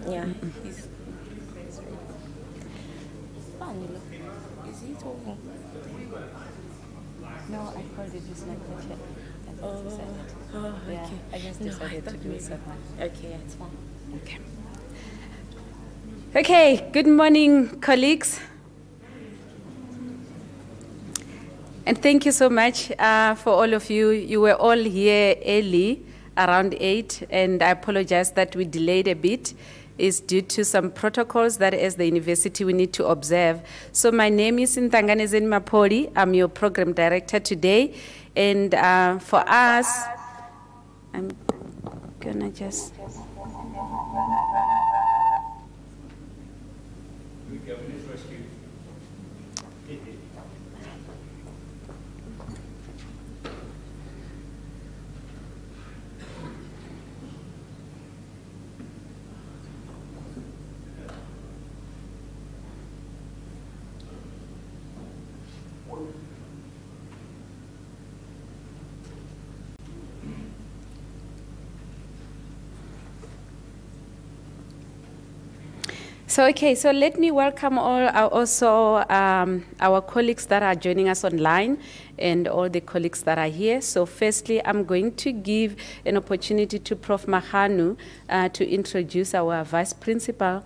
Yeah. He's fun. Is he talking? No, I called it just like that. Okay. Yeah, I just decided to do it so far. Okay, it's fine. Okay. Okay, good morning, colleagues. And thank you so much for all of you. You were all here early, around 8, and I apologize that we delayed a bit. It's due to some protocols that as the university we need to observe. So my name is Ntanganezeni Mapoli. I'm your program director today. And for us, I'm gonna just... So let me welcome also our colleagues that are joining us online and all the colleagues that are here. So firstly, I'm going to give an opportunity to Prof. Mahanu to introduce our Vice Principal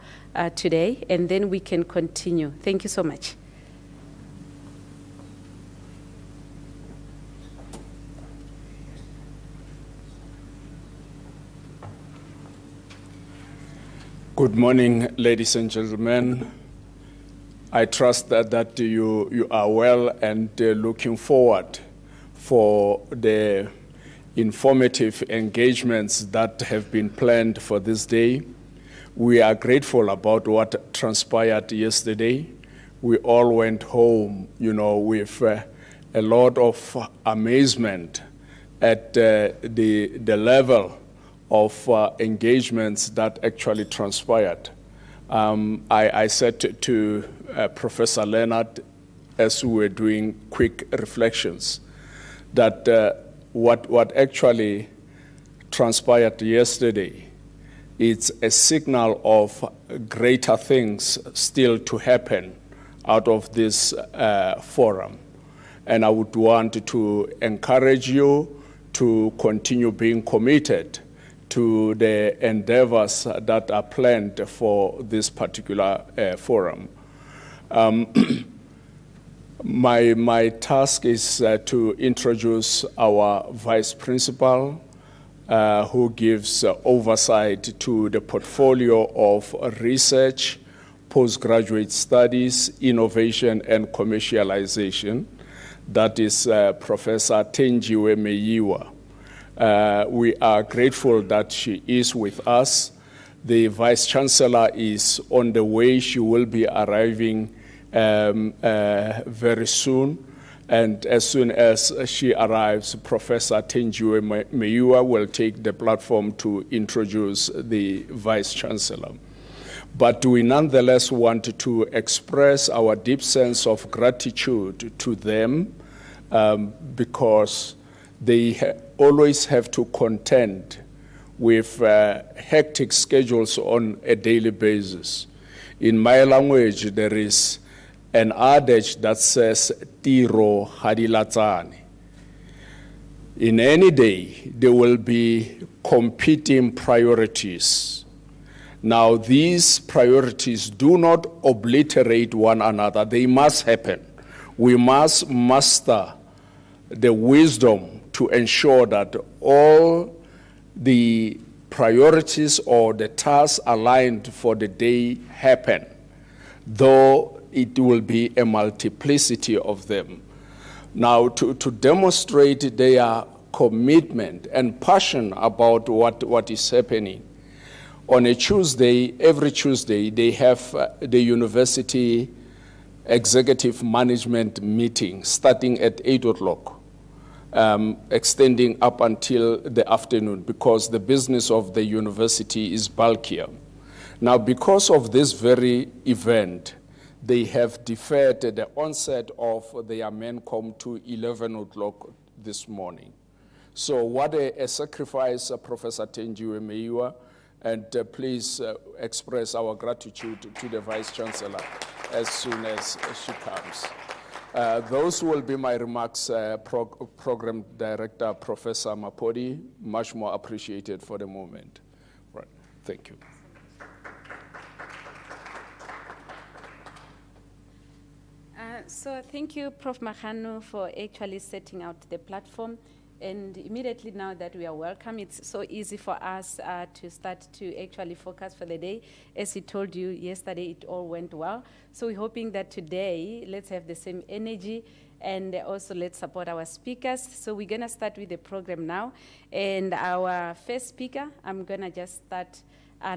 today, and then we can continue. Thank you so much. Good morning, ladies and gentlemen. I trust that you are well and looking forward for the informative engagements that have been planned for this day. We are grateful about what transpired yesterday. We all went home, with a lot of amazement at the level of engagements that actually transpired. I said to Professor Leonard, as we were doing quick reflections, that what actually transpired yesterday, it's a signal of greater things still to happen out of this forum. And I would want to encourage you to continue being committed to the endeavors that are planned for this particular forum. My task is to introduce our Vice Principal, who gives oversight to the portfolio of research, postgraduate studies, innovation, and commercialization. That is Professor Tenjiwe Meyiwa. We are grateful that she is with us. The Vice Chancellor is on the way. She will be arriving very soon. And as soon as she arrives, Professor Tenjiwe Meyiwa will take the platform to introduce the Vice Chancellor. But we nonetheless want to express our deep sense of gratitude to them because they always have to contend with hectic schedules on a daily basis. In my language, there is an adage that says, "Tiro hadilatsane." In any day, there will be competing priorities. Now, these priorities do not obliterate one another. They must happen. We must master the wisdom to ensure that all the priorities or the tasks aligned for the day happen, though it will be a multiplicity of them. Now, to demonstrate their commitment and passion about what is happening, on a Tuesday, every Tuesday, they have the university executive management meeting starting at 8 o'clock. Extending up until the afternoon because the business of the university is bulkier. Now, because of this very event, they have deferred the onset of their MENCOM to 11 o'clock this morning. So what a sacrifice Professor Tenjiwe Meyiwa And please express our gratitude to the Vice-Chancellor as soon as she comes. Those will be my remarks, Program Director, Professor Mapodi. Much more appreciated for the moment. Right. Thank you. So thank you, Prof. Magano, for actually setting out the platform. And immediately now that we are welcome, it's so easy for us to start to actually focus for the day. As he told you yesterday, it all went well. So we're hoping that today, let's have the same energy, and also let's support our speakers. So we're gonna start with the program now. And our first speaker, I'm gonna just start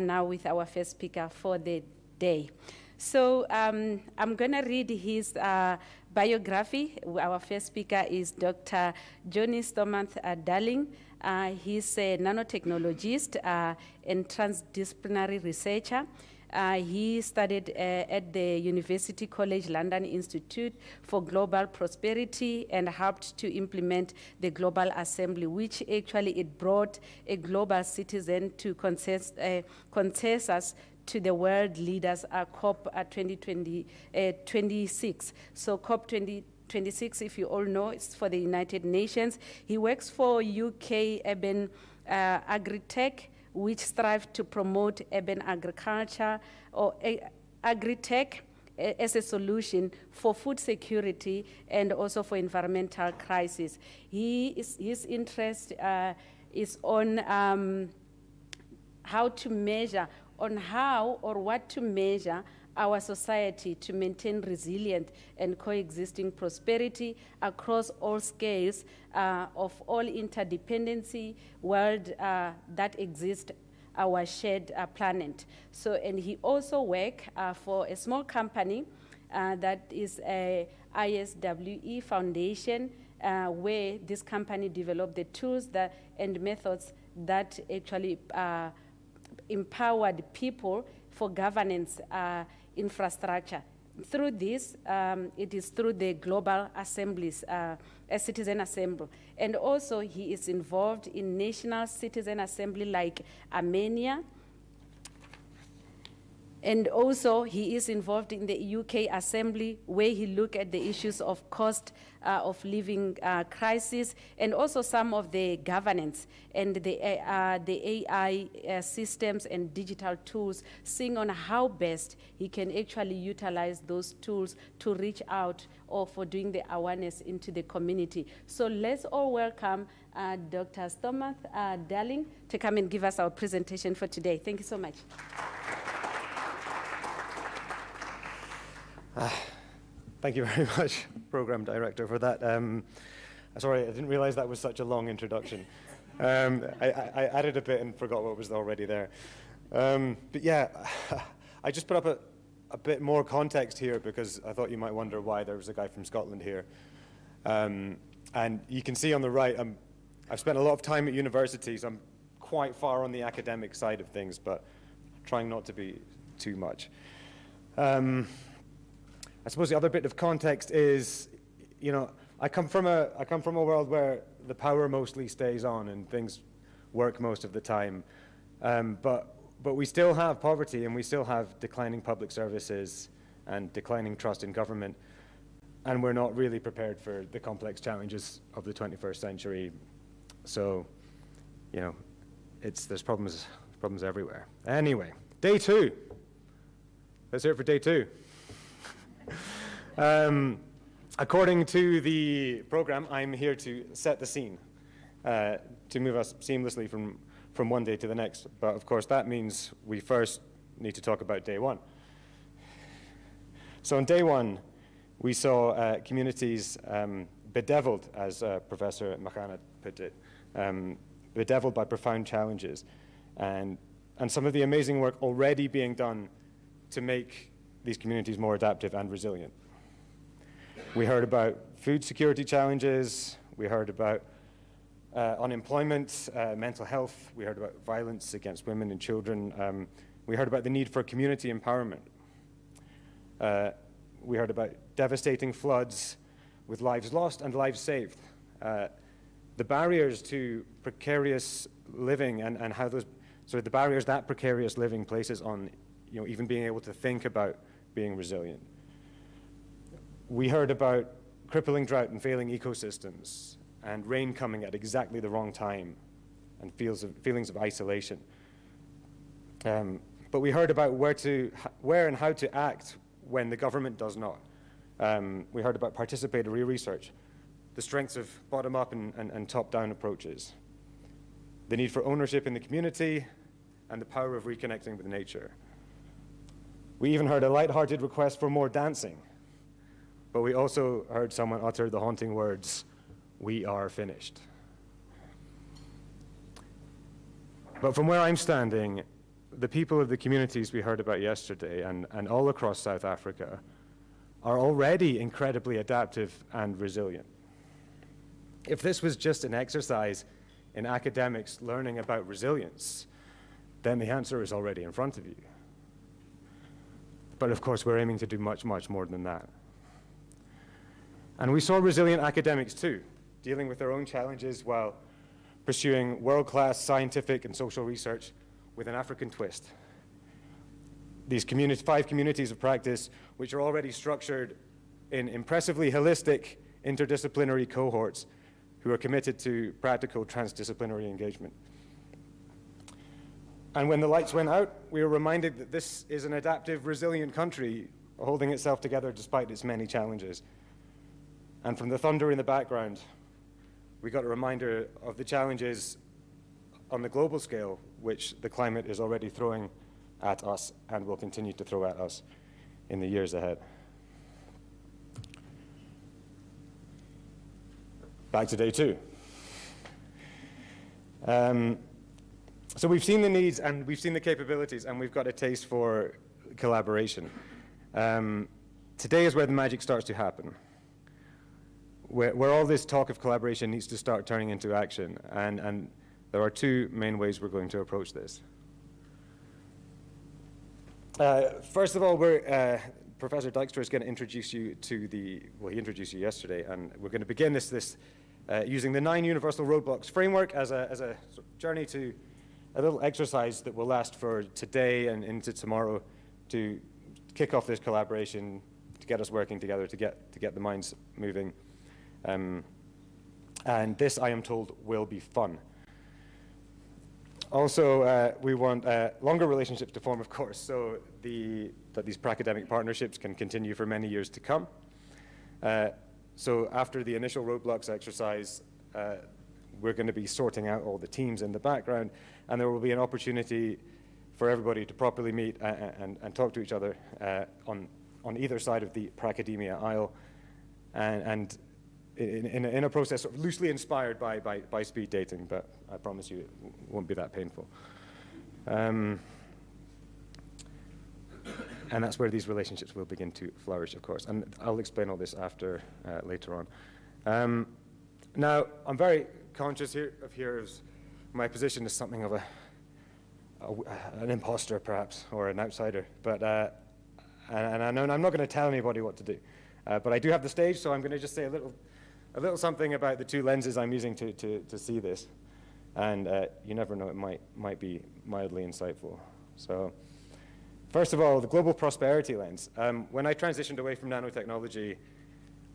now with our first speaker for the day. So I'm going to read his biography. Our first speaker is Dr. Johnny Stomath Darling. He's a nanotechnologist and transdisciplinary researcher. He studied at the University College London Institute for Global Prosperity and helped to implement the Global Assembly, which actually it brought a global citizen to consensus to the world leaders, COP 2026. So COP 2026, if you all know, it's for the United Nations. He works for UK Urban Agri-Tech, which strive to promote urban agriculture or agri-tech as a solution for food security and also for environmental crisis. His interest is on how to measure, on how or what to measure our society to maintain resilient and coexisting prosperity across all scales of all interdependency world that exists our shared planet. So, and he also work for a small company that is a ISWE Foundation, where this company developed the tools and methods that actually empowered people for governance infrastructure. Through this, it is through the global assemblies, a citizen assembly. And also he is involved in national citizen assembly like Armenia. And also he is involved in the UK Assembly, where he look at the issues of cost of living crisis, and also some of the governance and the AI systems and digital tools, seeing on how best he can actually utilize those tools to reach out or for doing the awareness into the community. So let's all welcome Dr. Stomath Darling to come and give us our presentation for today. Thank you so much. Thank you very much, Program Director, for that. Sorry, I didn't realize that was such a long introduction. I added a bit and forgot what was already there. But yeah, I just put up a bit more context here because I thought you might wonder why there was a guy from Scotland here. And you can see on the right, I've spent a lot of time at university, so I'm quite far on the academic side of things, but trying not to be too much. I suppose the other bit of context is, you know, I come from a world where the power mostly stays on and things work most of the time, but we still have poverty and we still have declining public services and declining trust in government, and we're not really prepared for the complex challenges of the 21st century. So, you know, there's problems everywhere. Anyway, day two. Let's hear it for day two. According to the program, I'm here to set the scene, to move us seamlessly from one day to the next. But of course, that means we first need to talk about day one. So on day one, we saw communities bedeviled, as Professor Magana put it, bedeviled by profound challenges, and some of the amazing work already being done to make these communities more adaptive and resilient. We heard about food security challenges, we heard about unemployment, mental health, we heard about violence against women and children, we heard about the need for community empowerment. We heard about devastating floods with lives lost and lives saved. The barriers to precarious living and how those So the barriers that precarious living places on, even being able to think about being resilient. We heard about crippling drought and failing ecosystems, and rain coming at exactly the wrong time, and feelings of isolation. But we heard about where and how to act when the government does not. We heard about participatory research, the strengths of bottom-up and top-down approaches, the need for ownership in the community, and the power of reconnecting with nature. We even heard a light-hearted request for more dancing, but we also heard someone utter the haunting words, "We are finished." But from where I'm standing, the people of the communities we heard about yesterday and all across South Africa are already incredibly adaptive and resilient. If this was just an exercise in academics learning about resilience, then the answer is already in front of you. But of course, we're aiming to do much, much more than that. And we saw resilient academics too, dealing with their own challenges while pursuing world-class scientific and social research with an African twist. These 5 communities of practice, which are already structured in impressively holistic interdisciplinary cohorts who are committed to practical transdisciplinary engagement. And when the lights went out, we were reminded that this is an adaptive, resilient country holding itself together despite its many challenges. And from the thunder in the background, we got a reminder of the challenges on the global scale, which the climate is already throwing at us and will continue to throw at us in the years ahead. Back to day 2. So we've seen the needs and we've seen the capabilities and we've got a taste for collaboration. Today is where the magic starts to happen, where all this talk of collaboration needs to start turning into action. And there are 2 main ways we're going to approach this. First of all, Professor Dijkstra is going to introduce you to he introduced you yesterday, and we're going to begin this using the 9 universal roadblocks framework as a sort of journey to a little exercise that will last for today and into tomorrow to kick off this collaboration, to get us working together, to get the minds moving. And this, I am told, will be fun. Also, we want longer relationships to form, of course, so that these academic partnerships can continue for many years to come. So after the initial roadblocks exercise, we're going to be sorting out all the teams in the background, and there will be an opportunity for everybody to properly meet and talk to each other on either side of the pracademia aisle, and in a process sort of loosely inspired by speed dating, but I promise you it won't be that painful. And that's where these relationships will begin to flourish, of course. And I'll explain all this after, later on. Now, I'm very conscious here of my position as something of an imposter, perhaps, or an outsider. But and I know I'm not going to tell anybody what to do. But I do have the stage, so I'm going to just say a little something about the 2 lenses I'm using to see this. And you never know, it might be mildly insightful. So first of all, the global prosperity lens. When I transitioned away from nanotechnology,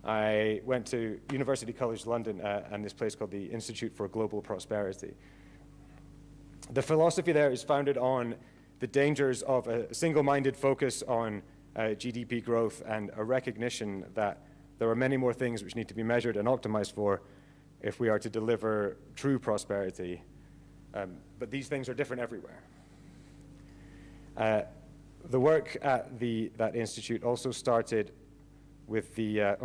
I went to University College London and this place called the Institute for Global Prosperity. The philosophy there is founded on the dangers of a single-minded focus on GDP growth and a recognition that there are many more things which need to be measured and optimized for if we are to deliver true prosperity. But these things are different everywhere. The work at that institute also started with the,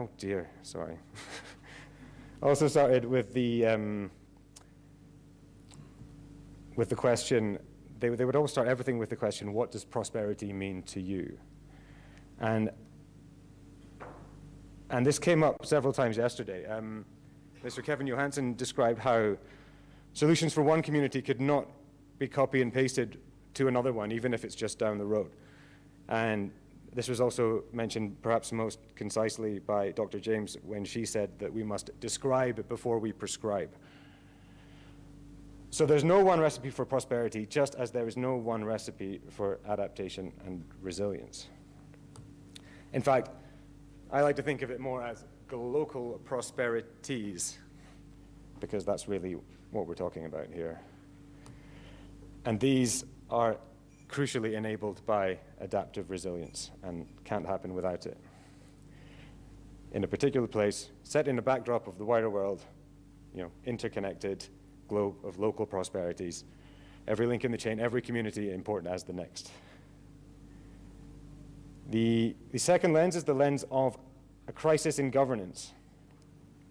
also started with the question, they would always start everything with the question, what does prosperity mean to you? And this came up several times yesterday. Mr. Kevin Johansson described how solutions for one community could not be copy and pasted to another one, even if it's just down the road. And this was also mentioned perhaps most concisely by Dr. James when she said that we must describe before we prescribe. So there's no one recipe for prosperity, just as there is no one recipe for adaptation and resilience. In fact, I like to think of it more as local prosperities, because that's really what we're talking about here. And these are crucially enabled by adaptive resilience and can't happen without it. In a particular place, set in a backdrop of the wider world, interconnected globe of local prosperities, every link in the chain, every community important as the next. The second lens is the lens of a crisis in governance.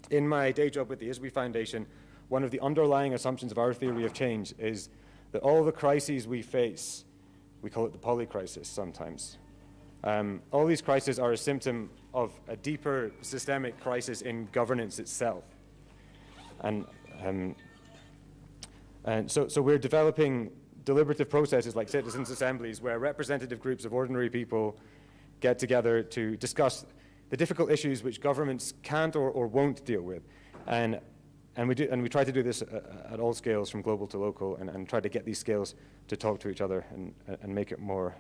In my day job with the ISWE Foundation, one of the underlying assumptions of our theory of change is that all the crises we face, we call it the polycrisis sometimes, all these crises are a symptom of a deeper systemic crisis in governance itself. And so we're developing deliberative processes like citizens' assemblies where representative groups of ordinary people get together to discuss the difficult issues which governments can't or won't deal with. And we try to do this at all scales, from global to local, and try to get these scales to talk to each other and make it more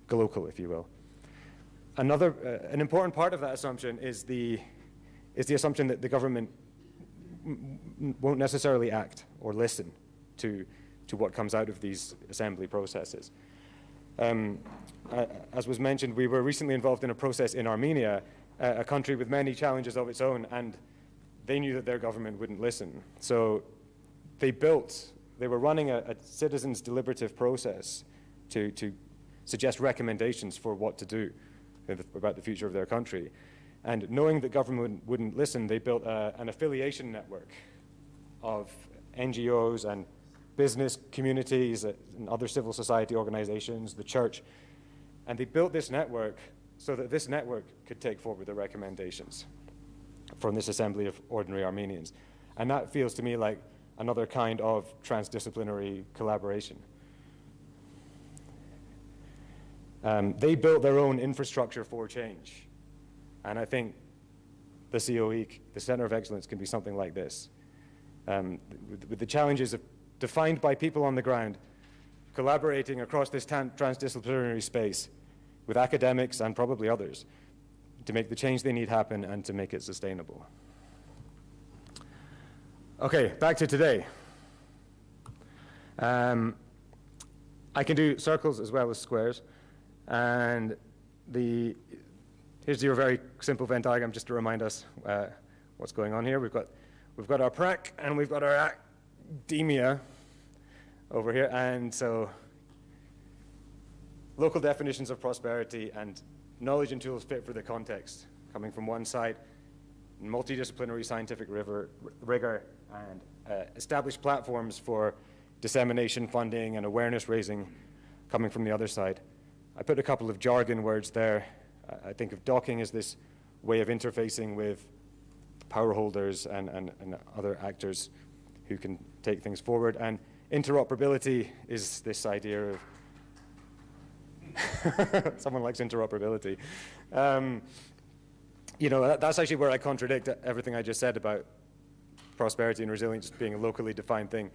glocal, if you will. An important part of that assumption is the assumption that the government won't necessarily act or listen to what comes out of these assembly processes. As was mentioned, we were recently involved in a process in Armenia, a country with many challenges of its own, and they knew that their government wouldn't listen. So they were running a citizens' deliberative process to suggest recommendations for what to do about the future of their country. And knowing that government wouldn't listen, they built an affiliation network of NGOs and business communities and other civil society organizations, the church. And they built this network so that this network could take forward the recommendations from this assembly of ordinary Armenians. And that feels to me like another kind of transdisciplinary collaboration. They built their own infrastructure for change. And I think the COE, the Center of Excellence, can be something like this. With the challenges defined by people on the ground, collaborating across this transdisciplinary space with academics and probably others to make the change they need happen and to make it sustainable. Okay, back to today. I can do circles as well as squares. And here's your very simple Venn diagram just to remind us what's going on here. We've got our prac and we've got our academia over here. And so local definitions of prosperity and knowledge and tools fit for the context coming from one side, multidisciplinary scientific rigor and established platforms for dissemination, funding, and awareness raising coming from the other side. I put a couple of jargon words there. I think of docking as this way of interfacing with power holders and other actors who can take things forward. And interoperability is this idea of someone likes interoperability. That's actually where I contradict everything I just said about prosperity and resilience being a locally defined thing.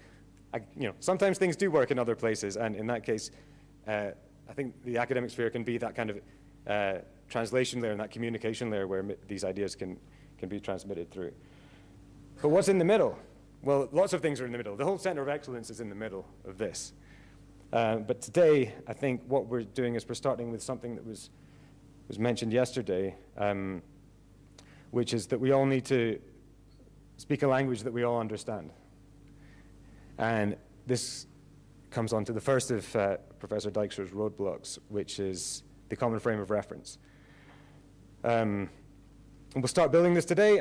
Sometimes things do work in other places, and in that case, I think the academic sphere can be that kind of translation layer and that communication layer where these ideas can be transmitted through. But what's in the middle? Well, lots of things are in the middle. The whole Center of Excellence is in the middle of this. But today, I think what we're doing is we're starting with something that was mentioned yesterday, which is that we all need to speak a language that we all understand. And this comes on to the first of Professor Dijkstra's roadblocks, which is the common frame of reference. And we'll start building this today,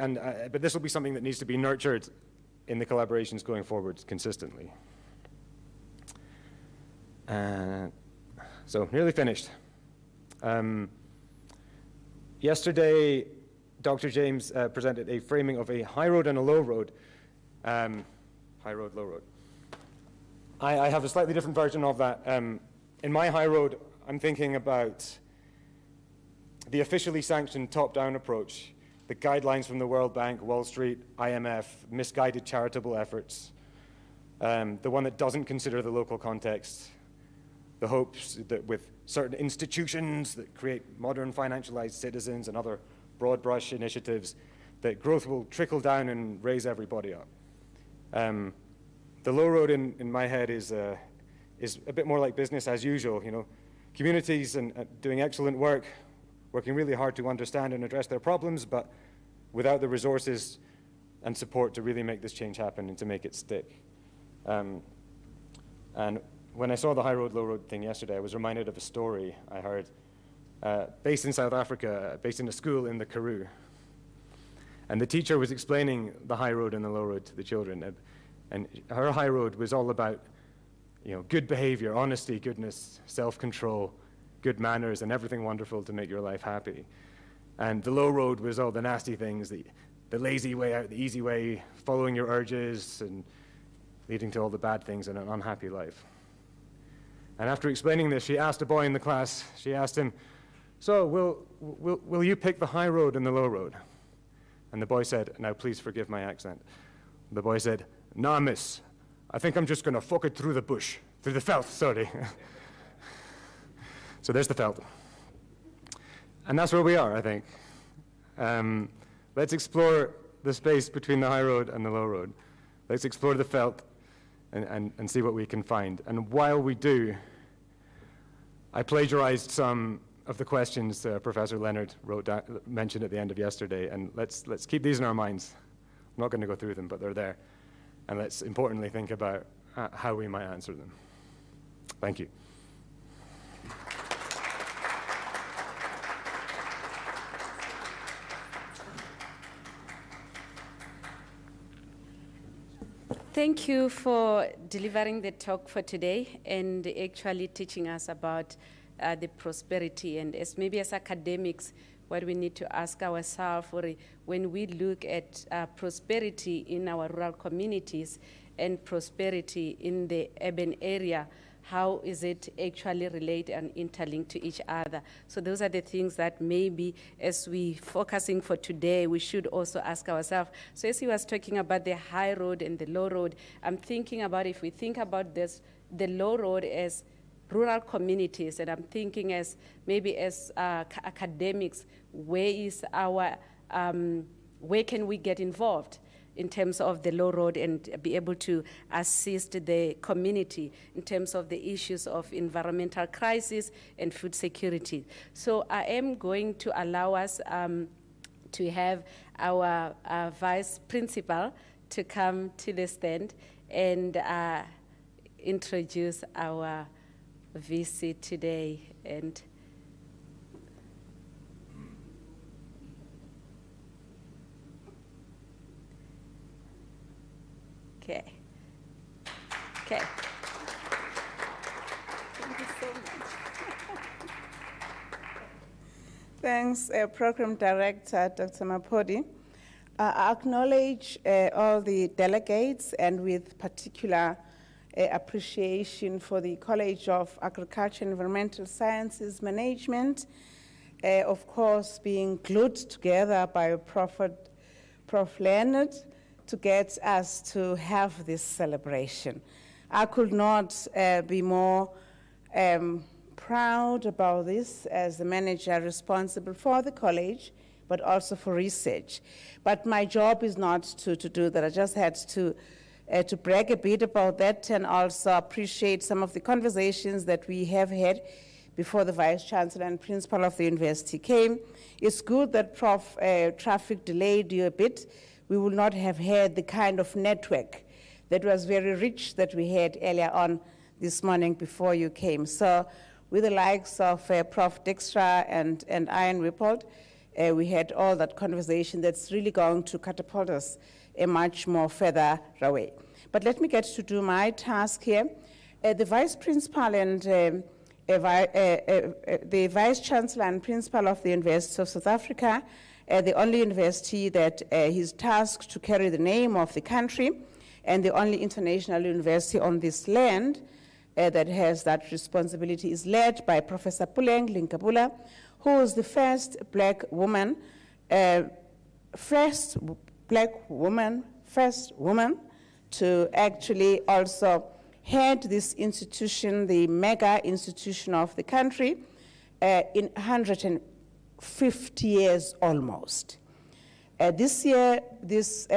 but this will be something that needs to be nurtured in the collaborations going forward consistently. So nearly finished. Yesterday, Dr. James presented a framing of a high road and a low road. High road, low road. I have a slightly different version of that. In my high road, I'm thinking about the officially sanctioned top-down approach, the guidelines from the World Bank, Wall Street, IMF, misguided charitable efforts, the one that doesn't consider the local context, the hopes that with certain institutions that create modern financialized citizens and other broad brush initiatives, that growth will trickle down and raise everybody up. The low road in my head is a bit more like business as usual, you know. Communities and doing excellent work, working really hard to understand and address their problems, but without the resources and support to really make this change happen and to make it stick. And when I saw the high road, low road thing yesterday, I was reminded of a story I heard based in South Africa, based in a school in the Karoo. And the teacher was explaining the high road and the low road to the children. And her high road was all about, you know, good behavior, honesty, goodness, self-control, good manners, and everything wonderful to make your life happy. And the low road was all the nasty things, the lazy way out, the easy way, following your urges, and leading to all the bad things in an unhappy life. And after explaining this, she asked a boy in the class, she asked him, so will you pick the high road and the low road? And the boy said, now please forgive my accent. The boy said, nah, miss, I think I'm just gonna fuck it through the bush, through the veld, sorry. So there's the veld. And that's where we are, I think. Let's explore the space between the high road and the low road. Let's explore the veld and see what we can find. And while we do, I plagiarized some of the questions Professor Leonard mentioned at the end of yesterday, and let's keep these in our minds. I'm not going to go through them, but they're there. And let's importantly think about how we might answer them. Thank you. Thank you for delivering the talk for today and actually teaching us about the prosperity. And as maybe as academics, what we need to ask ourselves when we look at prosperity in our rural communities and prosperity in the urban area, how is it actually related and interlinked to each other? So those are the things that maybe as we focusing for today, we should also ask ourselves. So as he was talking about the high road and the low road, I'm thinking about if we think about this, the low road as rural communities, and I'm thinking as maybe as academics, where is our, where can we get involved in terms of the low road and be able to assist the community in terms of the issues of environmental crisis and food security. So I am going to allow us to have our vice principal to come to the stand and introduce our VC today. And okay. Thank you so much. Thanks, Program Director, Dr. Mapodi. I acknowledge all the delegates and with particular appreciation for the College of Agriculture and Environmental Sciences Management, of course being glued together by Prof. Leonard to get us to have this celebration. I could not be more proud about this as the manager responsible for the college, but also for research. But my job is not to do that. I just had to brag a bit about that and also appreciate some of the conversations that we have had before the Vice Chancellor and Principal of the university came. It's good that Prof. Traffic delayed you a bit. We would not have had the kind of network that was very rich that we had earlier on this morning before you came. So with the likes of Prof. Dijkstra and Ian Rippold, we had all that conversation that's really going to catapult us a much more further away. But let me get to do my task here. The Vice Principal and the Vice Chancellor and Principal of the University of South Africa, the only university that is tasked to carry the name of the country, and the only international university on this land that has that responsibility, is led by Professor Puleng Linkabula, who is the first black woman to actually also head this institution, the mega institution of the country, in 150 years almost. This year, this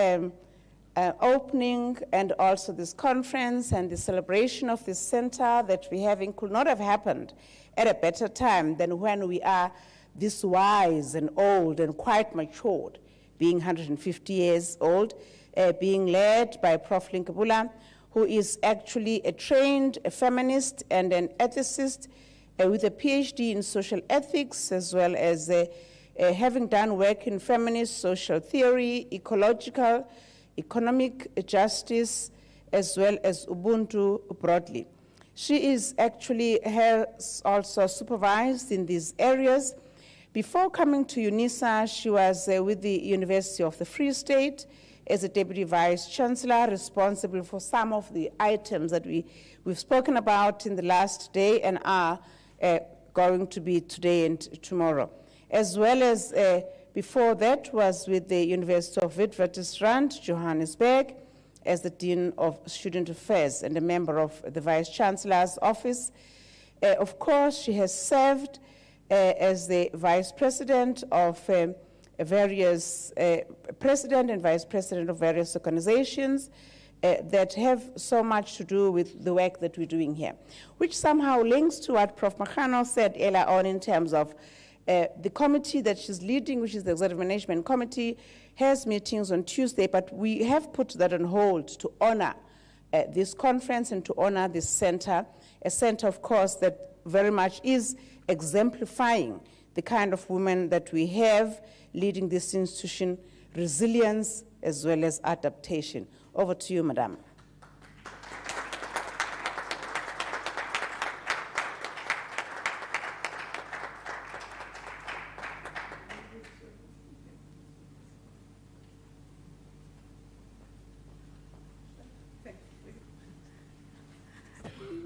opening and also this conference and the celebration of this center that we're having could not have happened at a better time than when we are this wise and old and quite matured, being 150 years old, being led by Prof. Linkabula, who is actually a trained feminist and an ethicist with a PhD in social ethics, as well as having done work in feminist social theory, ecological, economic justice, as well as Ubuntu broadly. She is actually has also supervised in these areas. Before coming to UNISA, she was with the University of the Free State as a Deputy Vice Chancellor, responsible for some of the items that we've spoken about in the last day and are going to be today and tomorrow. As well as before that was with the University of Witwatersrand, Johannesburg, as the Dean of Student Affairs and a member of the Vice Chancellor's Office. Of course, she has served as the Vice President of various, President and Vice President of various organizations that have so much to do with the work that we're doing here, which somehow links to what Prof. Makano said earlier on in terms of the committee that she's leading, which is the Executive Management Committee, has meetings on Tuesday, but we have put that on hold to honor this conference and to honor this center, a center, of course, that very much is exemplifying the kind of women that we have leading this institution, resilience as well as adaptation. Over to you, Madam.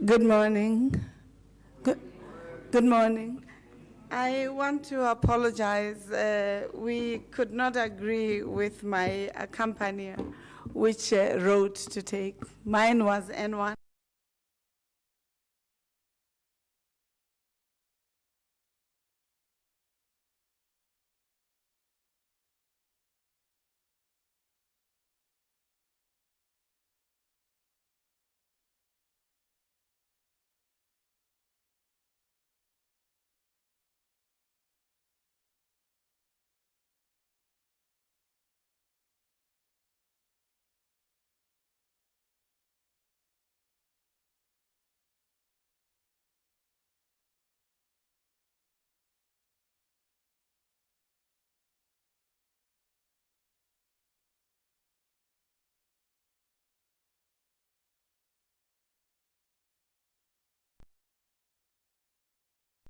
Good morning. Good morning. I want to apologize. We could not agree with my accompanier which road to take. Mine was N1.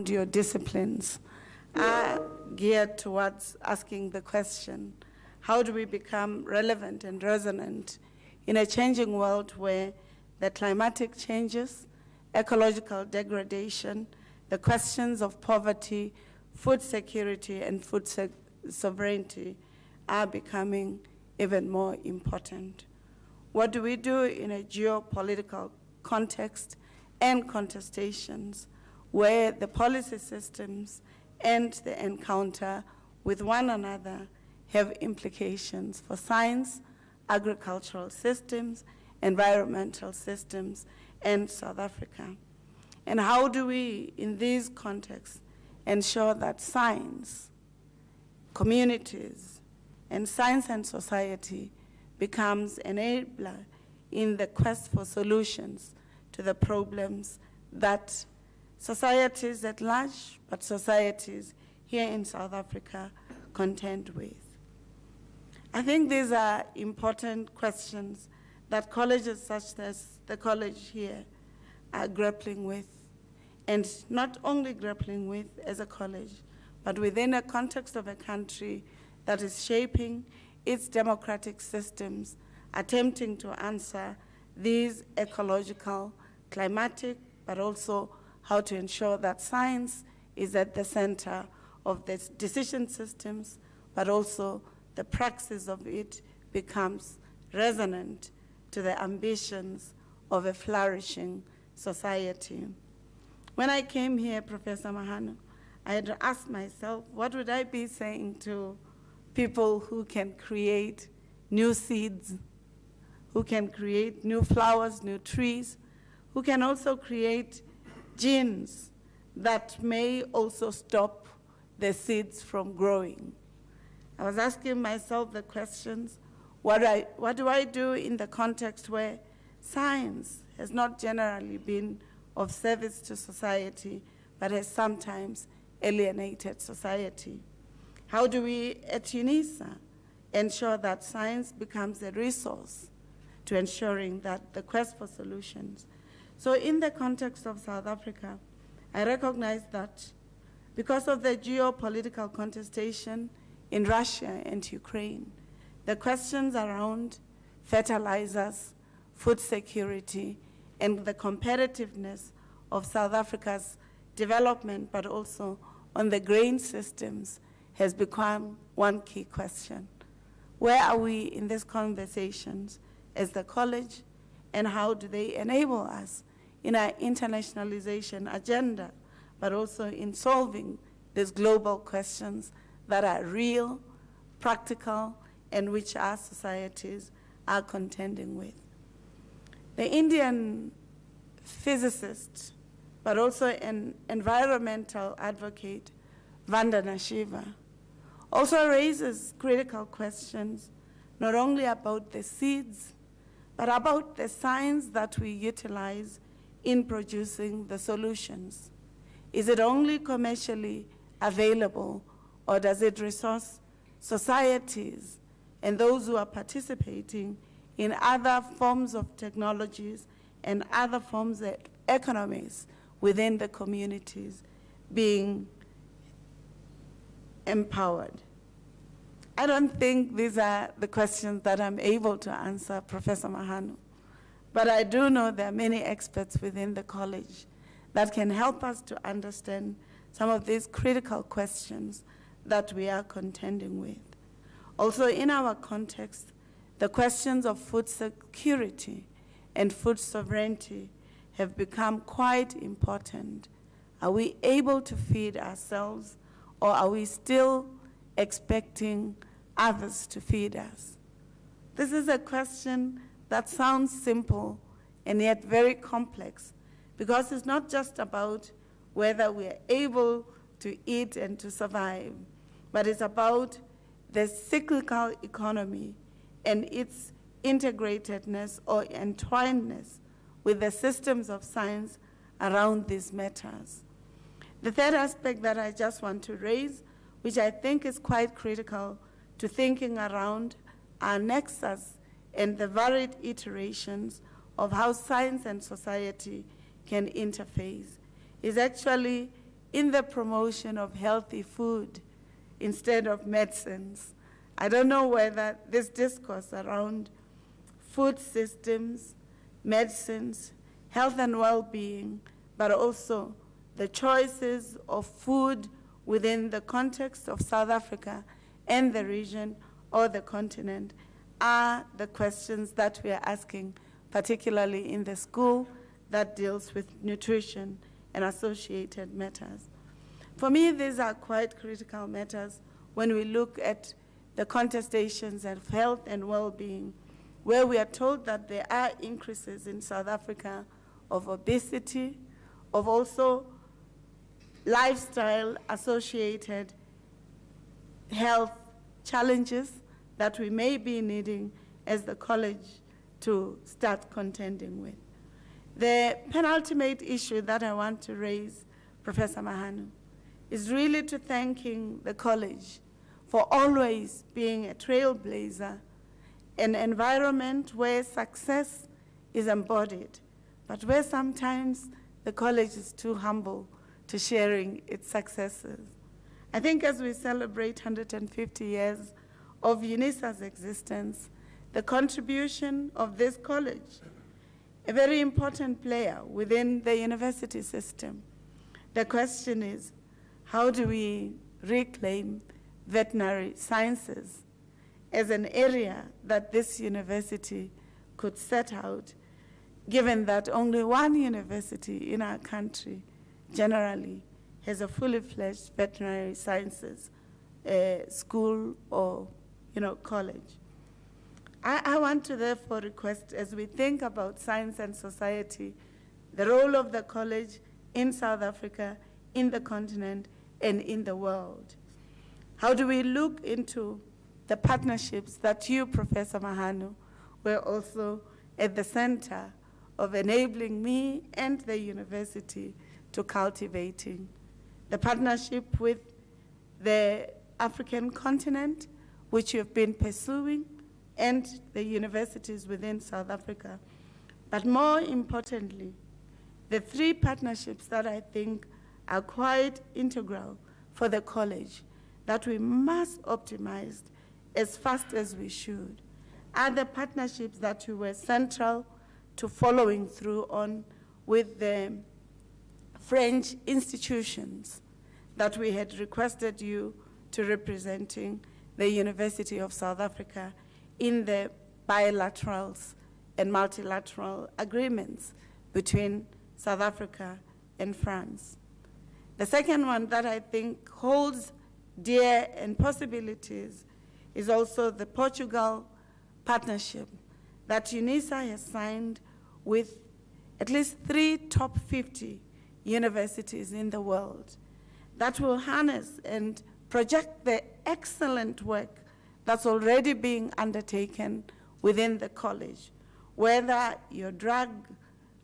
Your disciplines are geared towards asking the question, how do we become relevant and resonant in a changing world where the climatic changes, ecological degradation, the questions of poverty, food security, and food sovereignty are becoming even more important? What do we do in a geopolitical context and contestations where the policy systems and the encounter with one another have implications for science, agricultural systems, environmental systems, and South Africa? And how do we, in these contexts, ensure that science, communities, and science and society becomes an enabler in the quest for solutions to the problems that societies at large, but societies here in South Africa contend with? I think these are important questions that colleges such as the college here are grappling with, and not only grappling with as a college, but within a context of a country that is shaping its democratic systems, attempting to answer these ecological, climatic, but also how to ensure that science is at the center of the decision systems, but also the praxis of it becomes resonant to the ambitions of a flourishing society. When I came here, Professor Mahano, I had to ask myself, what would I be saying to people who can create new seeds, who can create new flowers, new trees, who can also create genes that may also stop the seeds from growing. I was asking myself the questions, what do I do in the context where science has not generally been of service to society, but has sometimes alienated society? How do we at UNISA ensure that science becomes a resource to ensuring that the quest for solutions? So in the context of South Africa, I recognize that because of the geopolitical contestation in Russia and Ukraine, the questions around fertilizers, food security, and the competitiveness of South Africa's development, but also on the grain systems, has become one key question. Where are we in these conversations as the college, and how do they enable us in our internationalization agenda, but also in solving these global questions that are real, practical, and which our societies are contending with? The Indian physicist, but also an environmental advocate, Vandana Shiva, also raises critical questions, not only about the seeds, but about the science that we utilize in producing the solutions. Is it only commercially available, or does it resource societies and those who are participating in other forms of technologies and other forms of economies within the communities being empowered? I don't think these are the questions that I'm able to answer, Professor Mahano, but I do know there are many experts within the college that can help us to understand some of these critical questions that we are contending with. Also, in our context, the questions of food security and food sovereignty have become quite important. Are we able to feed ourselves, or are we still expecting others to feed us? This is a question that sounds simple and yet very complex, because it's not just about whether we are able to eat and to survive, but it's about the cyclical economy and its integratedness or entwinedness with the systems of science around these matters. The third aspect that I just want to raise, which I think is quite critical to thinking around our nexus and the varied iterations of how science and society can interface, is actually in the promotion of healthy food instead of medicines. I don't know whether this discourse around food systems, medicines, health and well-being, but also the choices of food within the context of South Africa and the region or the continent are the questions that we are asking, particularly in the school that deals with nutrition and associated matters. For me, these are quite critical matters when we look at the contestations of health and well-being, where we are told that there are increases in South Africa of obesity, of also lifestyle-associated health challenges that we may be needing as the college to start contending with. The penultimate issue that I want to raise, Professor Mahano, is really to thanking the college for always being a trailblazer, an environment where success is embodied, but where sometimes the college is too humble to sharing its successes. I think as we celebrate 150 years of UNISA's existence, the contribution of this college, a very important player within the university system. The question is, how do we reclaim veterinary sciences as an area that this university could set out, given that only one university in our country generally has a fully fledged veterinary sciences school or college. I want to therefore request, as we think about science and society, the role of the college in South Africa, in the continent, and in the world. How do we look into the partnerships that you, Professor Mahanu, were also at the center of enabling me and the university to cultivating? The partnership with the African continent, which you've been pursuing, and the universities within South Africa. But more importantly, the three partnerships that I think are quite integral for the college that we must optimize as fast as we should are the partnerships that you were central to following through on with the French institutions that we had requested you to representing the University of South Africa in the bilaterals and multilateral agreements between South Africa and France. The second one that I think holds dear and possibilities is also the Portugal partnership that UNISA has signed with at least 3 top 50 universities in the world that will harness and project the excellent work that's already being undertaken within the college, whether your drug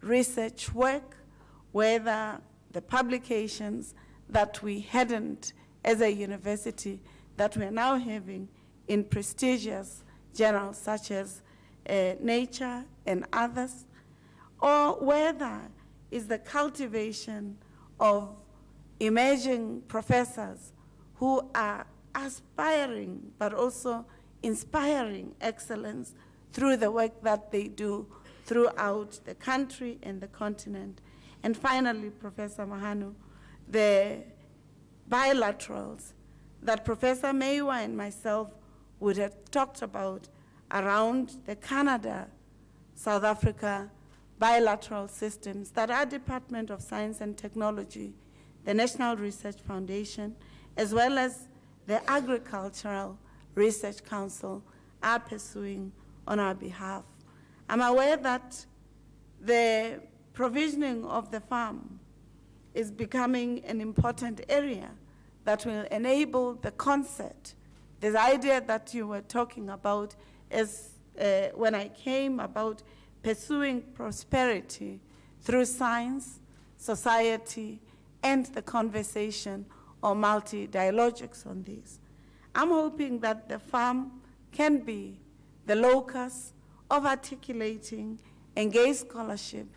research work, whether the publications that we hadn't as a university that we're now having in prestigious journals such as Nature and others, or whether it's the cultivation of emerging professors who are aspiring but also inspiring excellence through the work that they do throughout the country and the continent. And finally, Professor Mahanu, the bilaterals that Professor Meiwa and myself would have talked about around the Canada-South Africa bilateral systems that our Department of Science and Technology, the National Research Foundation, as well as the Agricultural Research Council are pursuing on our behalf. I'm aware that the provisioning of the farm is becoming an important area that will enable the concept. This idea that you were talking about is when I came about pursuing prosperity through science, society, and the conversation or multi-dialogics on this. I'm hoping that the farm can be the locus of articulating engaged scholarship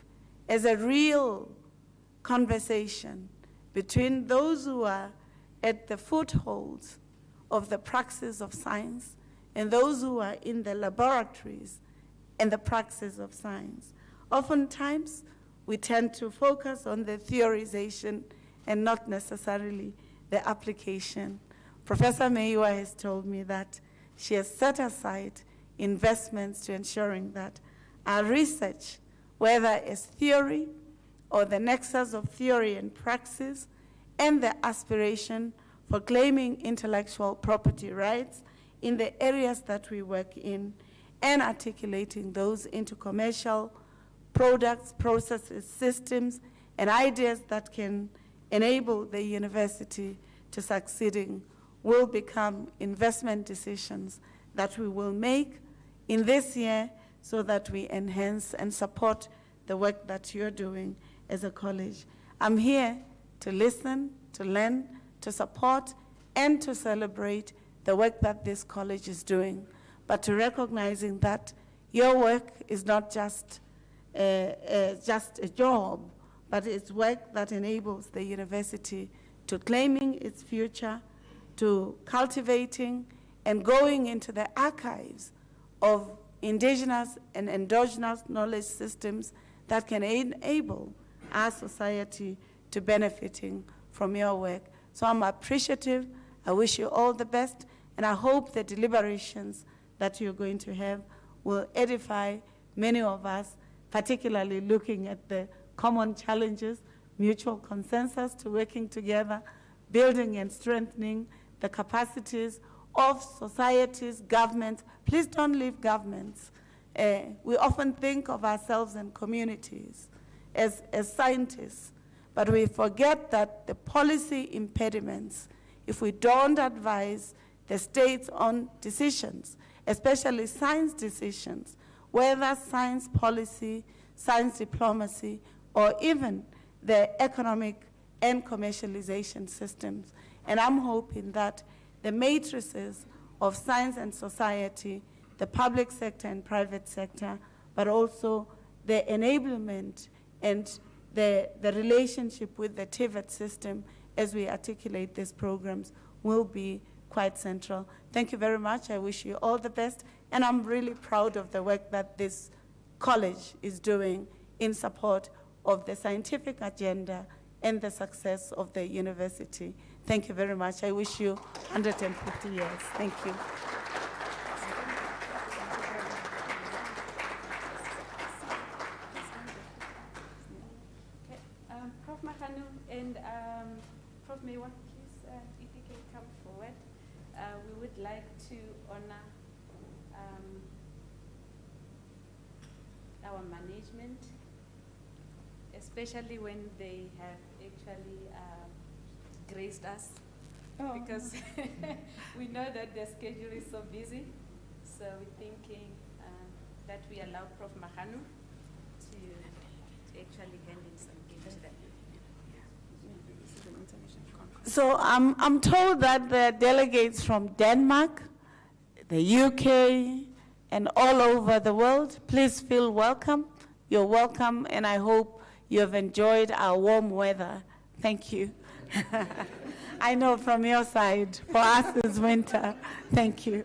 as a real conversation between those who are at the footholds of the praxis of science and those who are in the laboratories and the praxis of science. Oftentimes, we tend to focus on the theorization and not necessarily the application. Professor Meiwa has told me that she has set aside investments to ensuring that our research, whether as theory or the nexus of theory and praxis, and the aspiration for claiming intellectual property rights in the areas that we work in, and articulating those into commercial products, processes, systems, and ideas that can enable the university to succeeding will become investment decisions that we will make in this year so that we enhance and support the work that you're doing as a college. I'm here to listen, to learn, to support, and to celebrate the work that this college is doing, but to recognizing that your work is not just a job, but it's work that enables the university to claiming its future, to cultivating and going into the archives of indigenous and endogenous knowledge systems that can enable our society to benefiting from your work. So I'm appreciative. I wish you all the best, and I hope the deliberations that you're going to have will edify many of us, particularly looking at the common challenges, mutual consensus to working together, building and strengthening the capacities of societies, governments. Please don't leave governments. We often think of ourselves and communities as scientists, but we forget that the policy impediments, if we don't advise the states on decisions, especially science decisions, whether science policy, science diplomacy, or even the economic and commercialization systems. And I'm hoping that the matrices of science and society, the public sector and private sector, but also the enablement and the relationship with the TVET system as we articulate these programs will be quite central. Thank you very much. I wish you all the best. And I'm really proud of the work that this college is doing in support of the scientific agenda and the success of the university. Thank you very much. I wish you 150 years. Thank you. Prof. Mahanu and Prof. Mewa, please, if you can come forward. We would like to honor our management, especially when they have actually graced us, because we know that their schedule is so busy. So we're thinking that we allow Prof. Mahanu to actually hand in some gifts to them. So I'm told that there are delegates from Denmark, the UK, and all over the world. Please feel welcome. You're welcome, and I hope you have enjoyed our warm weather. Thank you. I know from your side, for us it's winter. Thank you.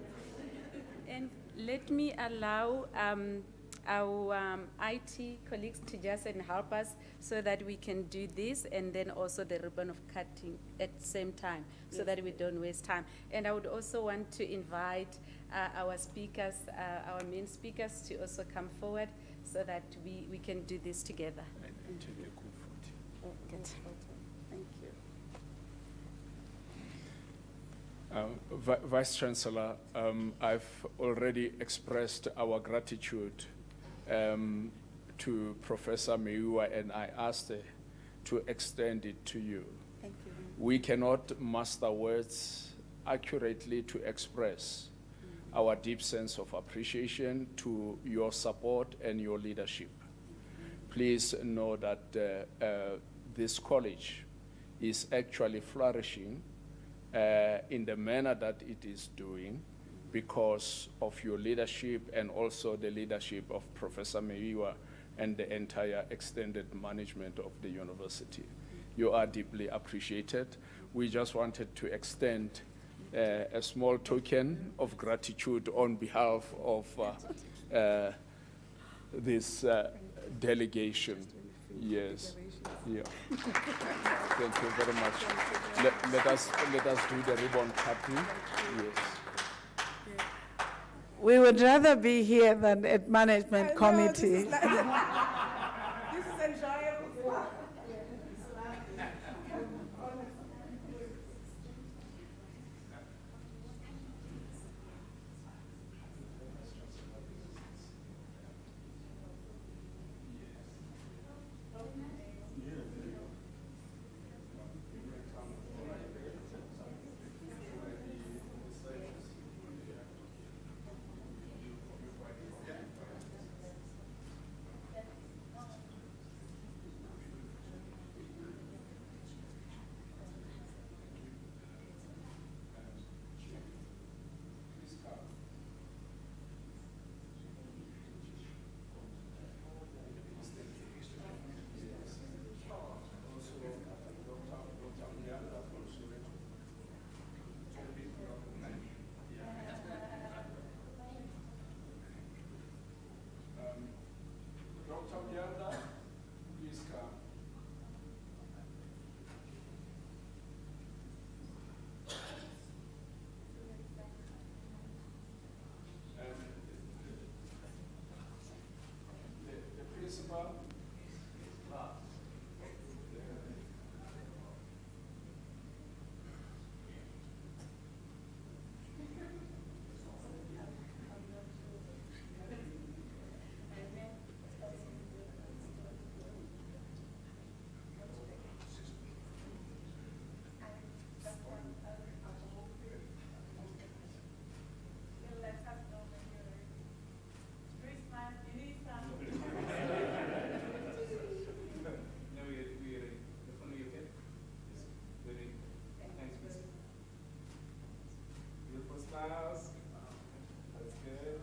And let me allow our IT colleagues to just help us so that we can do this, and then also the ribbon of cutting at the same time, so that we don't waste time. And I would also want to invite our speakers, our main speakers, to also come forward so that we can do this together. Good. Thank you. Vice Chancellor, I've already expressed our gratitude to Professor Meyiwa, and I asked her to extend it to you. Thank you. We cannot master words accurately to express our deep sense of appreciation to your support and your leadership. Please know that this college is actually flourishing in the manner that it is doing because of your leadership and also the leadership of Professor Meyiwa and the entire extended management of the university. You are deeply appreciated. We just wanted to extend a small token of gratitude on behalf of this delegation. Yes. Yeah. Thank you very much. Let us do the ribbon cutting. Yes. We would rather be here than at management committee. This is enjoyable. principal. Smiles. That's good.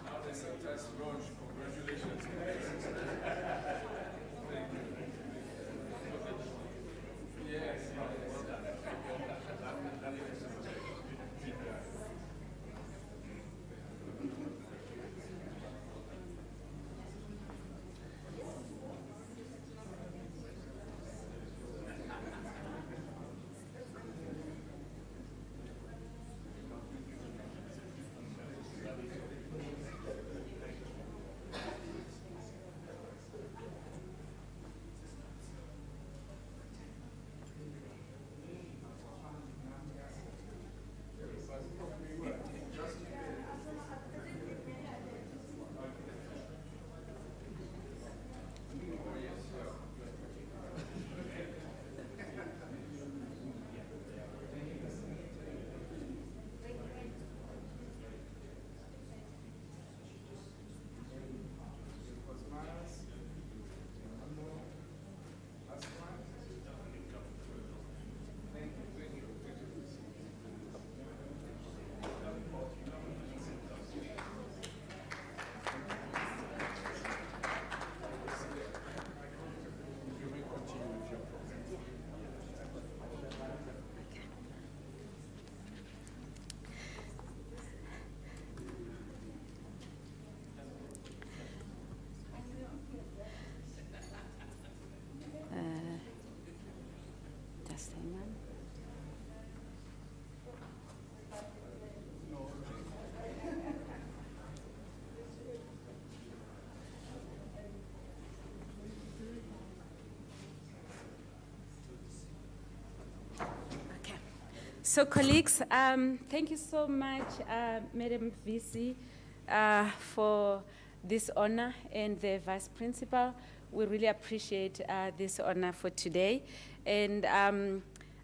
Now the center is launched. Congratulations. Yes. Just hang on. Okay. So colleagues, thank you so much, Madam VC, for this honor, and the Vice Principal. We really appreciate this honor for today. And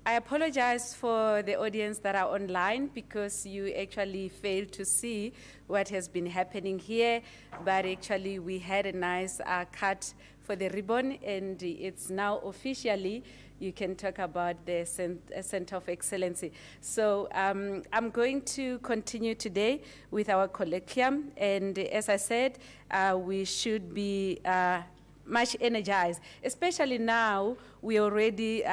I apologize for the audience that are online because you actually failed to see what has been happening here, but actually we had a nice cut for the ribbon, and it's now officially, you can talk about the Center of Excellency. So I'm going to continue today with our colloquium, and as I said, we should be much energized, especially now we already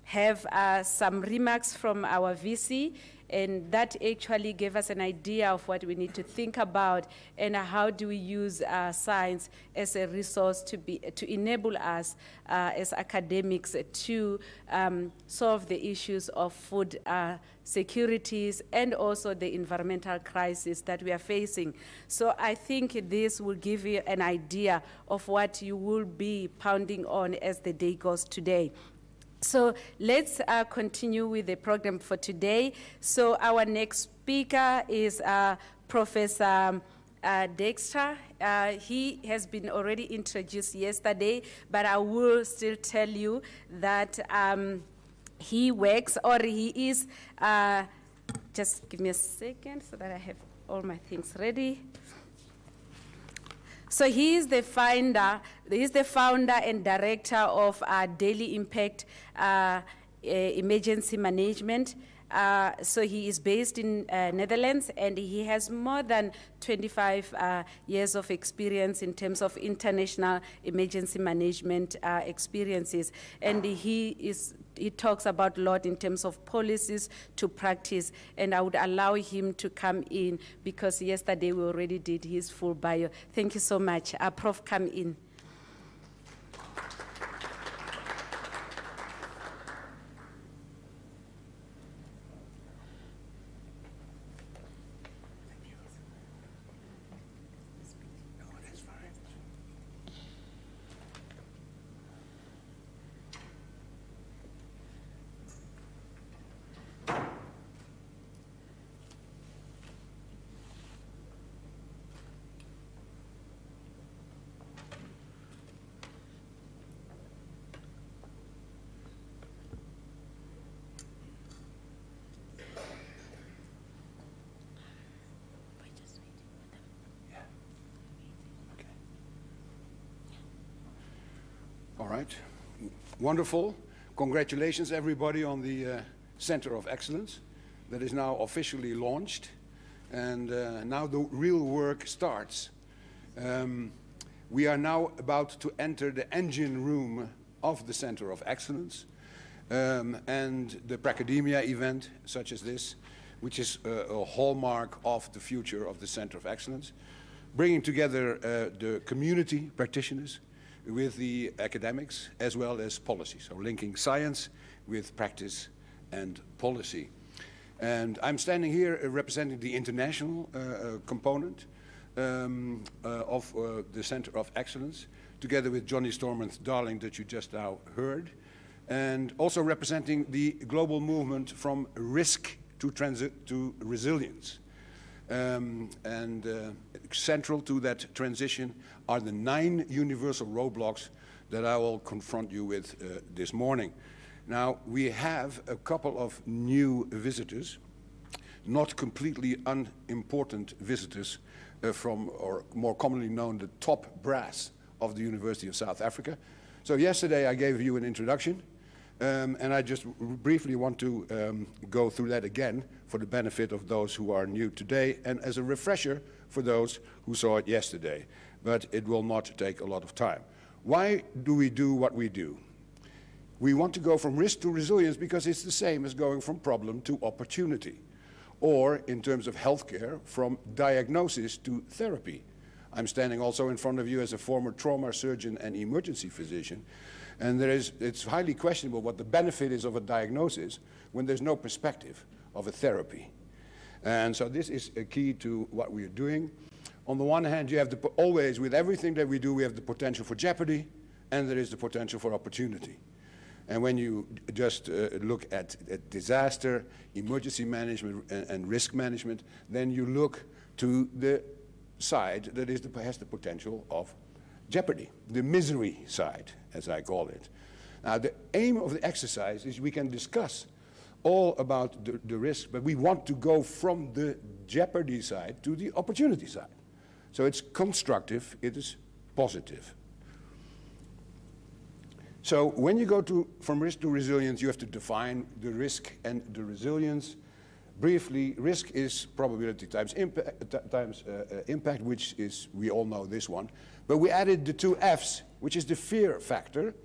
have some remarks from our VC, and that actually gave us an idea of what we need to think about and how do we use science as a resource to enable us as academics to solve the issues of food securities and also the environmental crisis that we are facing. So I think this will give you an idea of what you will be pounding on as the day goes today. So let's continue with the program for today. So our next speaker is Professor Dexter. He has been already introduced yesterday, but I will still tell you that he works, or he is, just give me a second so that I have all my things ready. So he is the founder and director of Daily Impact Emergency Management. So he is based in Netherlands, and he has more than 25 years of experience in terms of international emergency management experiences. And he talks about a lot in terms of policies to practice, and I would allow him to come in because yesterday we already did his full bio. Thank you so much. Prof, come in. All right. Wonderful. Congratulations, everybody, on the Center of Excellence that is now officially launched. And now the real work starts. We are now about to enter the engine room of the Center of Excellence. And the Pracademia event, such as this, which is a hallmark of the future of the Center of Excellence, bringing together the community practitioners with the academics as well as policy, so linking science with practice and policy. And I'm standing here representing the international component of the Center of Excellence, together with Johnny Stormont-Darling that you just now heard, and also representing the global movement from risk to resilience. Central to that transition are the 9 universal roadblocks that I will confront you with this morning. Now, we have a couple of new visitors, not completely unimportant visitors from, or more commonly known, the top brass of the University of South Africa. So yesterday I gave you an introduction, and I just briefly want to go through that again for the benefit of those who are new today, and as a refresher for those who saw it yesterday. But it will not take a lot of time. Why do we do what we do? We want to go from risk to resilience because it's the same as going from problem to opportunity, or in terms of healthcare, from diagnosis to therapy. I'm standing also in front of you as a former trauma surgeon and emergency physician, and it's highly questionable what the benefit is of a diagnosis when there's no perspective of a therapy. And so this is a key to what we are doing. On the one hand, you have always, with everything that we do, we have the potential for jeopardy, and there is the potential for opportunity. And when you just look at disaster, emergency management, and risk management, then you look to the side that has the potential of jeopardy, the misery side, as I call it. Now, the aim of the exercise is we can discuss all about the risk, but we want to go from the jeopardy side to the opportunity side. So it's constructive, it is positive. So when you go from risk to resilience, you have to define the risk and the resilience. Briefly, risk is probability times impact, which is, we all know this one. But we added the 2 F's, which is the fear factor,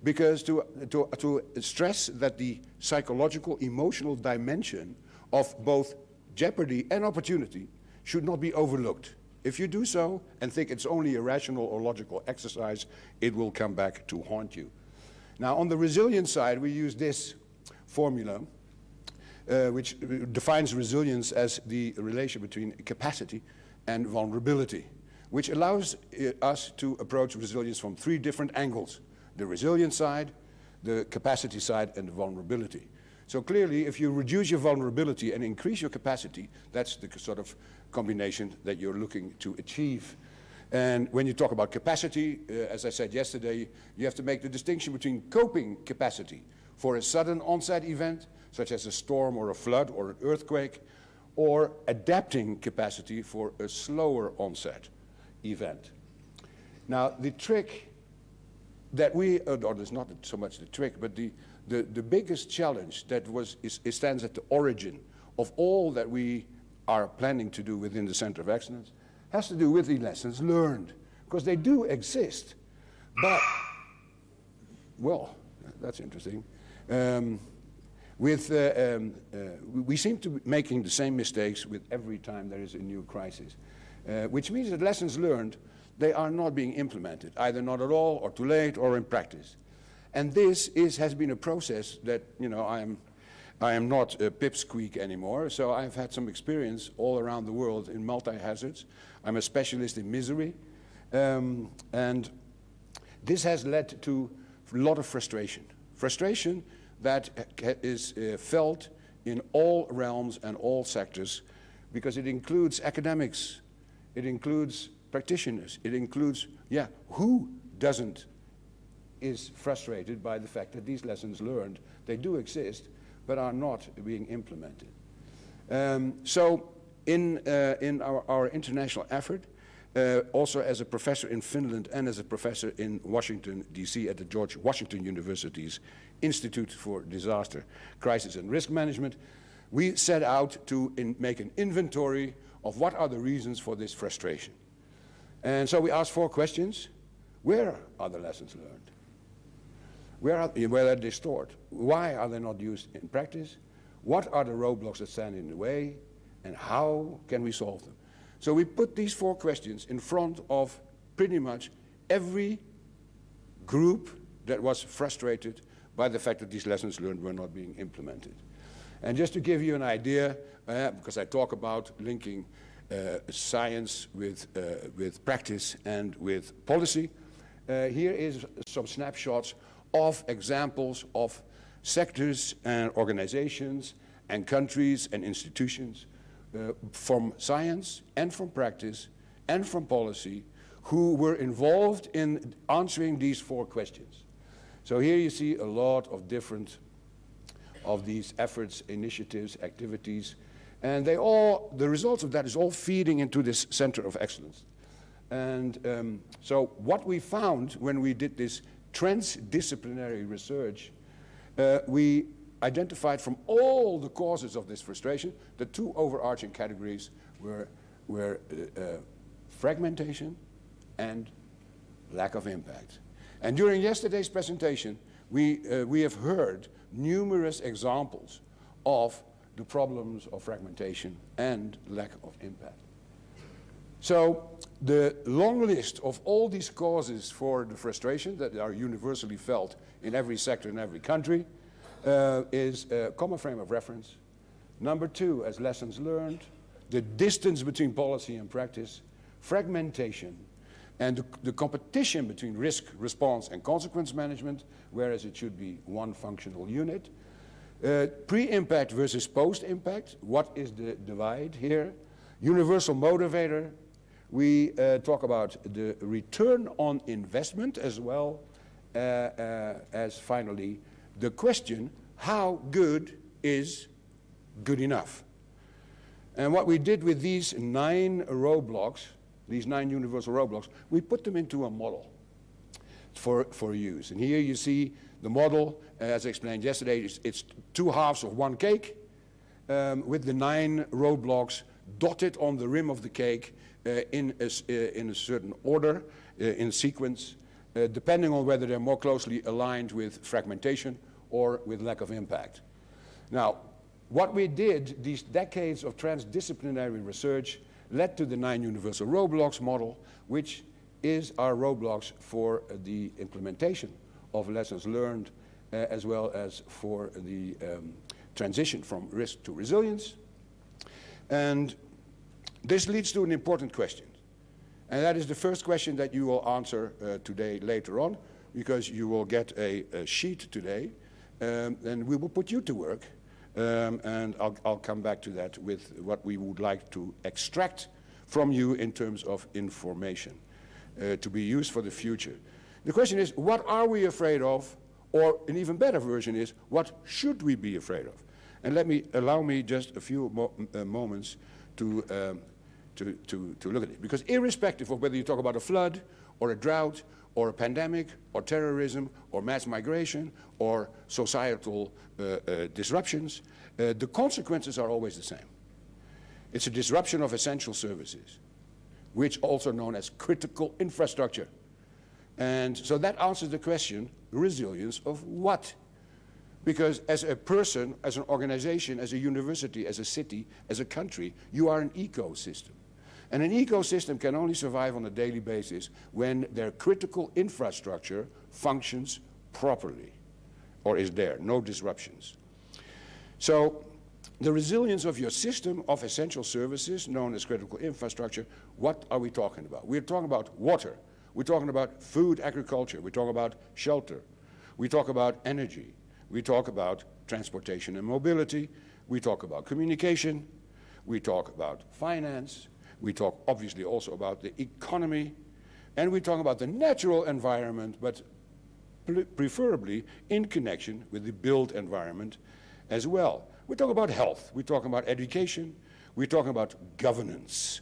because to stress that the psychological, emotional dimension of both jeopardy and opportunity should not be overlooked. If you do so and think it's only a rational or logical exercise, it will come back to haunt you. Now, on the resilience side, we use this formula, which defines resilience as the relation between capacity and vulnerability, which allows us to approach resilience from 3 different angles: the resilience side, the capacity side, and the vulnerability. So clearly, if you reduce your vulnerability and increase your capacity, that's the sort of combination that you're looking to achieve. And when you talk about capacity, as I said yesterday, you have to make the distinction between coping capacity for a sudden onset event, such as a storm or a flood or an earthquake, or adapting capacity for a slower onset event. Now, the trick that or there's not so much the trick, but the biggest challenge that stands at the origin of all that we are planning to do within the Center of Excellence has to do with the lessons learned, because they do exist. But, well, that's interesting. We seem to be making the same mistakes with every time there is a new crisis, which means that lessons learned, they are not being implemented, either not at all, or too late, or in practice. And this has been a process that, you know, I am not a pipsqueak anymore, so I've had some experience all around the world in multi-hazards. I'm a specialist in misery, and this has led to a lot of frustration. Frustration that is felt in all realms and all sectors, because it includes academics, it includes practitioners, it includes, who is frustrated by the fact that these lessons learned, they do exist, but are not being implemented. So in our international effort, also as a professor in Finland and as a professor in Washington, D.C. at the George Washington University's Institute for Disaster, Crisis and Risk Management, we set out to make an inventory of what are the reasons for this frustration. And so we asked 4 questions. Where are the lessons learned? Where are they stored? Why are they not used in practice? What are the roadblocks that stand in the way? And how can we solve them? So we put these 4 questions in front of pretty much every group that was frustrated by the fact that these lessons learned were not being implemented. And just to give you an idea, because I talk about linking science with practice and with policy, here is some snapshots of examples of sectors and organizations and countries and institutions from science and from practice and from policy who were involved in answering these 4 questions. So here you see a lot of different of these efforts, initiatives, activities, and the results of that is all feeding into this Center of Excellence. And so what we found when we did this transdisciplinary research, we identified from all the causes of this frustration, the 2 overarching categories were fragmentation and lack of impact. And during yesterday's presentation, we have heard numerous examples of the problems of fragmentation and lack of impact. So the long list of all these causes for the frustration that are universally felt in every sector in every country is a common frame of reference. Number 2, as lessons learned, the distance between policy and practice, fragmentation, and the competition between risk, response, and consequence management, whereas it should be one functional unit. Pre-impact versus post-impact, what is the divide here? Universal motivator, we talk about the return on investment as well as finally the question, how good is good enough? And what we did with these 9 roadblocks, these 9 universal roadblocks, we put them into a model for use. And here you see the model, as I explained yesterday, it's 2 halves of one cake with the 9 roadblocks dotted on the rim of the cake in a certain order, in sequence, depending on whether they're more closely aligned with fragmentation or with lack of impact. Now, what we did, these decades of transdisciplinary research, led to the 9 universal roadblocks model, which is our roadblocks for the implementation of lessons learned, as well as for the transition from risk to resilience. And this leads to an important question. And that is the first question that you will answer today later on, because you will get a sheet today, and we will put you to work. And I'll come back to that with what we would like to extract from you in terms of information to be used for the future. The question is, what are we afraid of? Or an even better version is, what should we be afraid of? And allow me just a few moments to look at it. Because irrespective of whether you talk about a flood or a drought or a pandemic, or terrorism, or mass migration, or societal disruptions, the consequences are always the same. It's a disruption of essential services, which also known as critical infrastructure. And so that answers the question, resilience of what? Because as a person, as an organization, as a university, as a city, as a country, you are an ecosystem. And an ecosystem can only survive on a daily basis when their critical infrastructure functions properly, or is there, no disruptions. So the resilience of your system of essential services, known as critical infrastructure, what are we talking about? We're talking about water. We're talking about food, agriculture. We talk about shelter. We talk about energy. We talk about transportation and mobility. We talk about communication. We talk about finance. We talk obviously also about the economy. And we talk about the natural environment, but preferably in connection with the built environment as well. We talk about health. We talk about education. We talk about governance.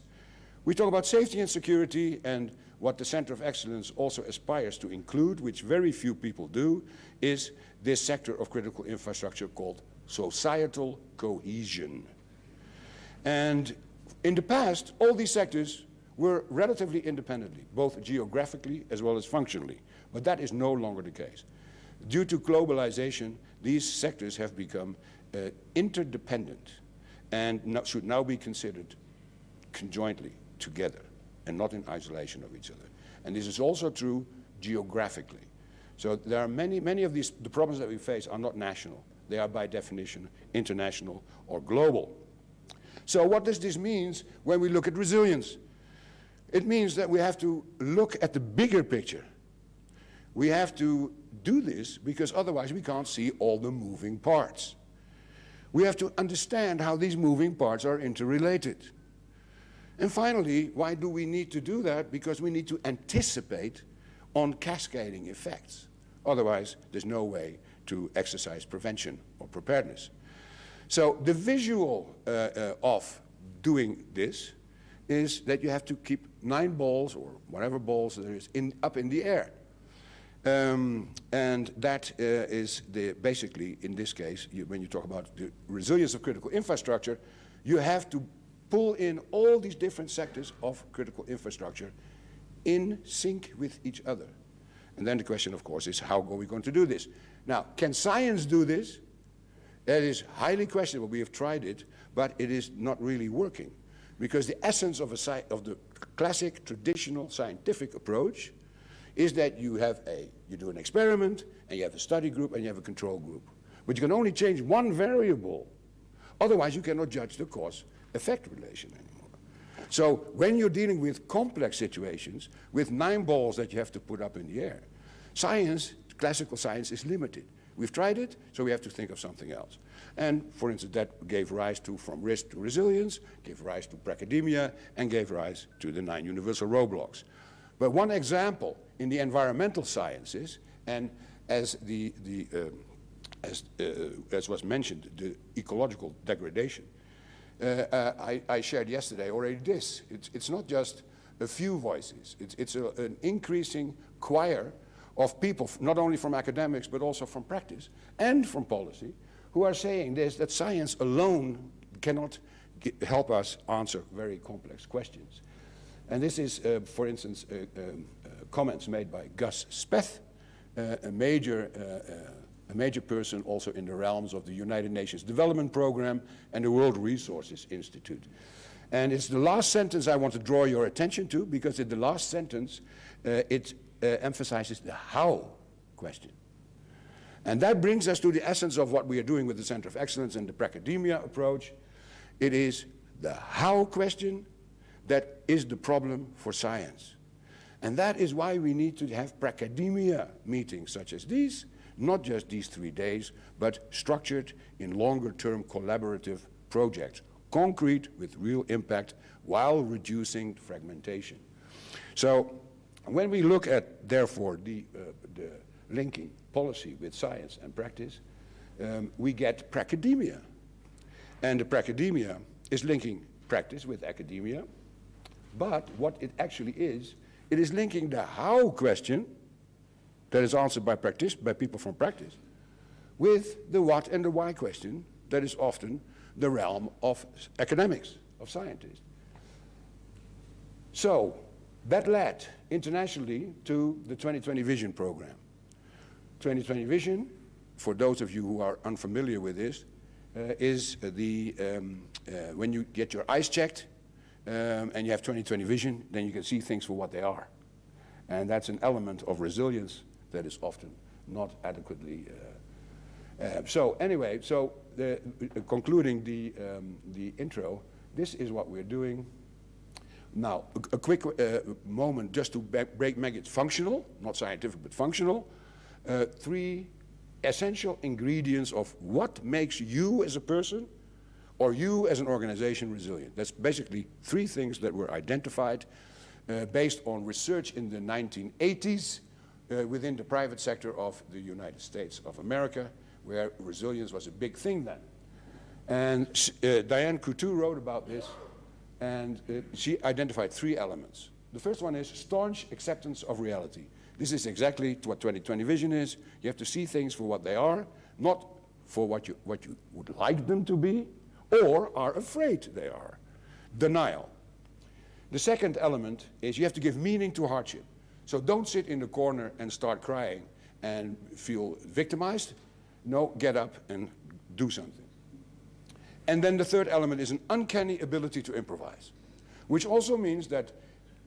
We talk about safety and security, and what the Center of Excellence also aspires to include, which very few people do, is this sector of critical infrastructure called societal cohesion. And in the past, all these sectors were relatively independently, both geographically as well as functionally. But that is no longer the case. Due to globalization, these sectors have become interdependent and should now be considered conjointly together and not in isolation of each other. And this is also true geographically. So there are many of these, the problems that we face are not national. They are by definition international or global. So what does this mean when we look at resilience? It means that we have to look at the bigger picture. We have to do this because otherwise we can't see all the moving parts. We have to understand how these moving parts are interrelated. And finally, why do we need to do that? Because we need to anticipate on cascading effects. Otherwise, there's no way to exercise prevention or preparedness. So the visual of doing this is that you have to keep 9 balls, or whatever balls there is, up in the air. And that is basically, in this case, when you talk about the resilience of critical infrastructure, you have to pull in all these different sectors of critical infrastructure in sync with each other. And then the question, of course, is how are we going to do this? Now, can science do this? That is highly questionable. We have tried it, but it is not really working. Because the essence of the classic, traditional scientific approach is that you do an experiment, and you have a study group, and you have a control group. But you can only change one variable. Otherwise, you cannot judge the cause-effect relation anymore. So when you're dealing with complex situations, with 9 balls that you have to put up in the air, science, classical science, is limited. We've tried it, so we have to think of something else. And, for instance, that gave rise to from risk to resilience, gave rise to pracademia, and gave rise to the 9 universal roadblocks. But one example in the environmental sciences, and as was mentioned, the ecological degradation, I shared yesterday already this. It's not just a few voices. It's an increasing choir of people, not only from academics, but also from practice and from policy, who are saying this, that science alone cannot help us answer very complex questions. And this is, for instance, comments made by Gus Speth, a major person also in the realms of the United Nations Development Program and the World Resources Institute. And it's the last sentence I want to draw your attention to, because in the last sentence, it emphasizes the how question. And that brings us to the essence of what we are doing with the Center of Excellence and the pracademia approach. It is the how question that is the problem for science. And that is why we need to have pracademia meetings such as these, not just these 3 days, but structured in longer-term collaborative projects, concrete with real impact while reducing fragmentation. So when we look at, therefore, the linking policy with science and practice, we get pracademia. And the pracademia is linking practice with academia, but what it actually is, it is linking the how question that is answered by people from practice, with the what and the why question that is often the realm of academics, of scientists. So that led internationally to the 2020 Vision program. 2020 Vision, for those of you who are unfamiliar with this, is when you get your eyes checked and you have 2020 Vision, then you can see things for what they are. And that's an element of resilience that is often not adequately. So concluding the intro, this is what we're doing. Now, a quick moment just to make it functional, not scientific, but functional. 3 essential ingredients of what makes you as a person or you as an organization resilient. That's basically 3 things that were identified based on research in the 1980s within the private sector of the United States of America, where resilience was a big thing then. And Diane Coutu wrote about this, and she identified 3 elements. The first one is staunch acceptance of reality. This is exactly what 2020 Vision is. You have to see things for what they are, not for what you would like them to be, or are afraid they are. Denial. The second element is you have to give meaning to hardship. So don't sit in the corner and start crying and feel victimized. No, get up and do something. And then the third element is an uncanny ability to improvise, which also means that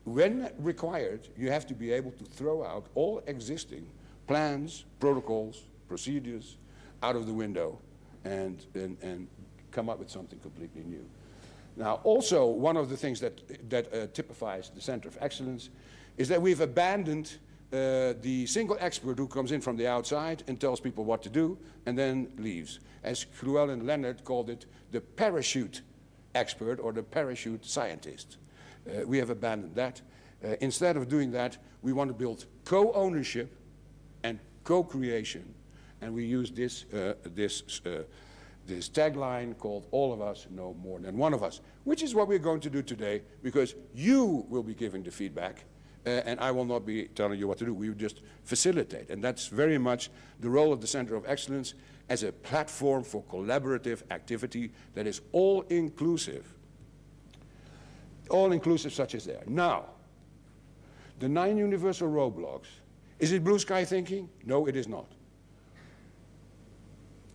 when required, you have to be able to throw out all existing plans, protocols, procedures out of the window and come up with something completely new. Now, also, one of the things that typifies the Center of Excellence is that we've abandoned the single expert who comes in from the outside and tells people what to do and then leaves. As Llewellyn Leonard called it, the parachute expert or the parachute scientist. We have abandoned that. Instead of doing that, we want to build co-ownership and co-creation. And we use this tagline called "All of us know more than one of us," which is what we're going to do today, because you will be giving the feedback, and I will not be telling you what to do. We will just facilitate. And that's very much the role of the Center of Excellence as a platform for collaborative activity that is all-inclusive. All-inclusive such as there. Now, the 9 universal roadblocks, is it blue sky thinking? No, it is not.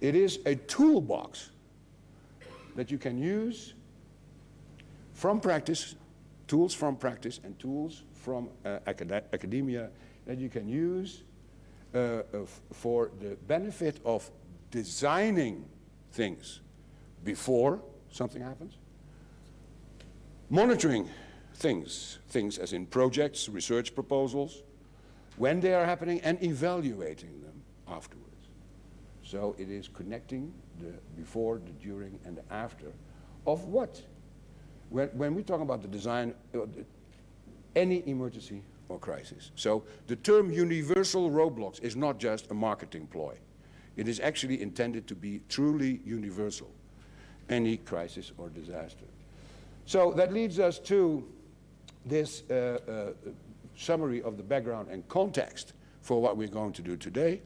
It is a toolbox that you can use from practice, tools from practice and tools from academia that you can use for the benefit of designing things before something happens, monitoring things as in projects, research proposals, when they are happening, and evaluating them afterwards. So it is connecting the before, the during, and the after of what? When we talk about the design, any emergency or crisis. So the term universal roadblocks is not just a marketing ploy. It is actually intended to be truly universal, any crisis or disaster. So that leads us to this summary of the background and context for what we're going to do today.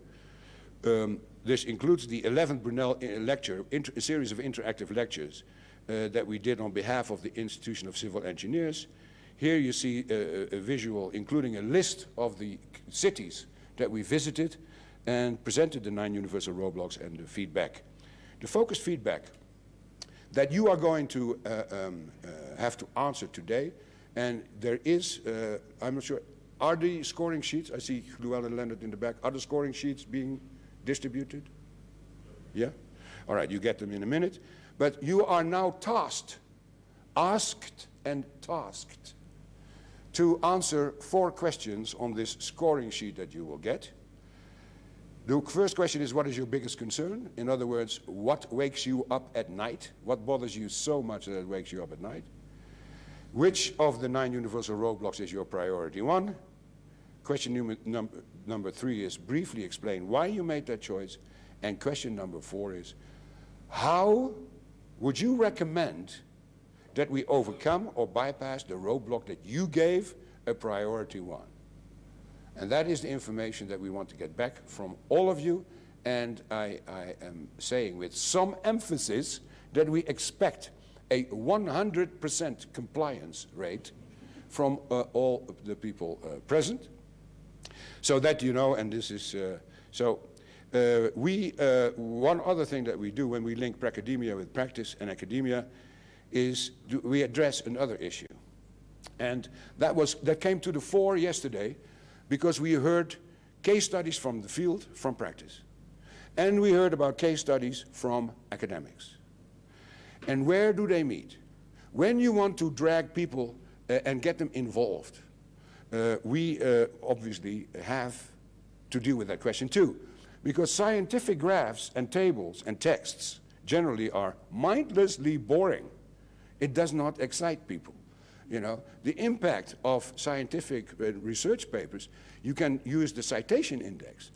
This includes the 11th Brunel lecture, a series of interactive lectures that we did on behalf of the Institution of Civil Engineers. Here you see a visual including a list of the cities that we visited and presented the 9 universal roadblocks and the feedback. The focused feedback that you are going to have to answer today, and there is, I'm not sure, are the scoring sheets, I see Llewellyn Leonard in the back, are the scoring sheets being distributed? Yeah? All right, you get them in a minute. But you are now tasked, asked and tasked, to answer 4 questions on this scoring sheet that you will get. The first question is, what is your biggest concern? In other words, what wakes you up at night? What bothers you so much that it wakes you up at night? Which of the 9 universal roadblocks is your priority 1? Question number 3 is briefly explain why you made that choice. And question number 4 is, how would you recommend that we overcome or bypass the roadblock that you gave a priority 1? And that is the information that we want to get back from all of you. And I am saying with some emphasis that we expect a 100% compliance rate from all of the people present. So that you know, and this is, one other thing that we do when we link pracademia with practice and academia is we address another issue. And that came to the fore yesterday because we heard case studies from the field, from practice. And we heard about case studies from academics. And where do they meet? When you want to drag people and get them involved, we obviously have to deal with that question too. Because scientific graphs and tables and texts generally are mindlessly boring. It does not excite people. You know, the impact of scientific research papers, you can use the citation index,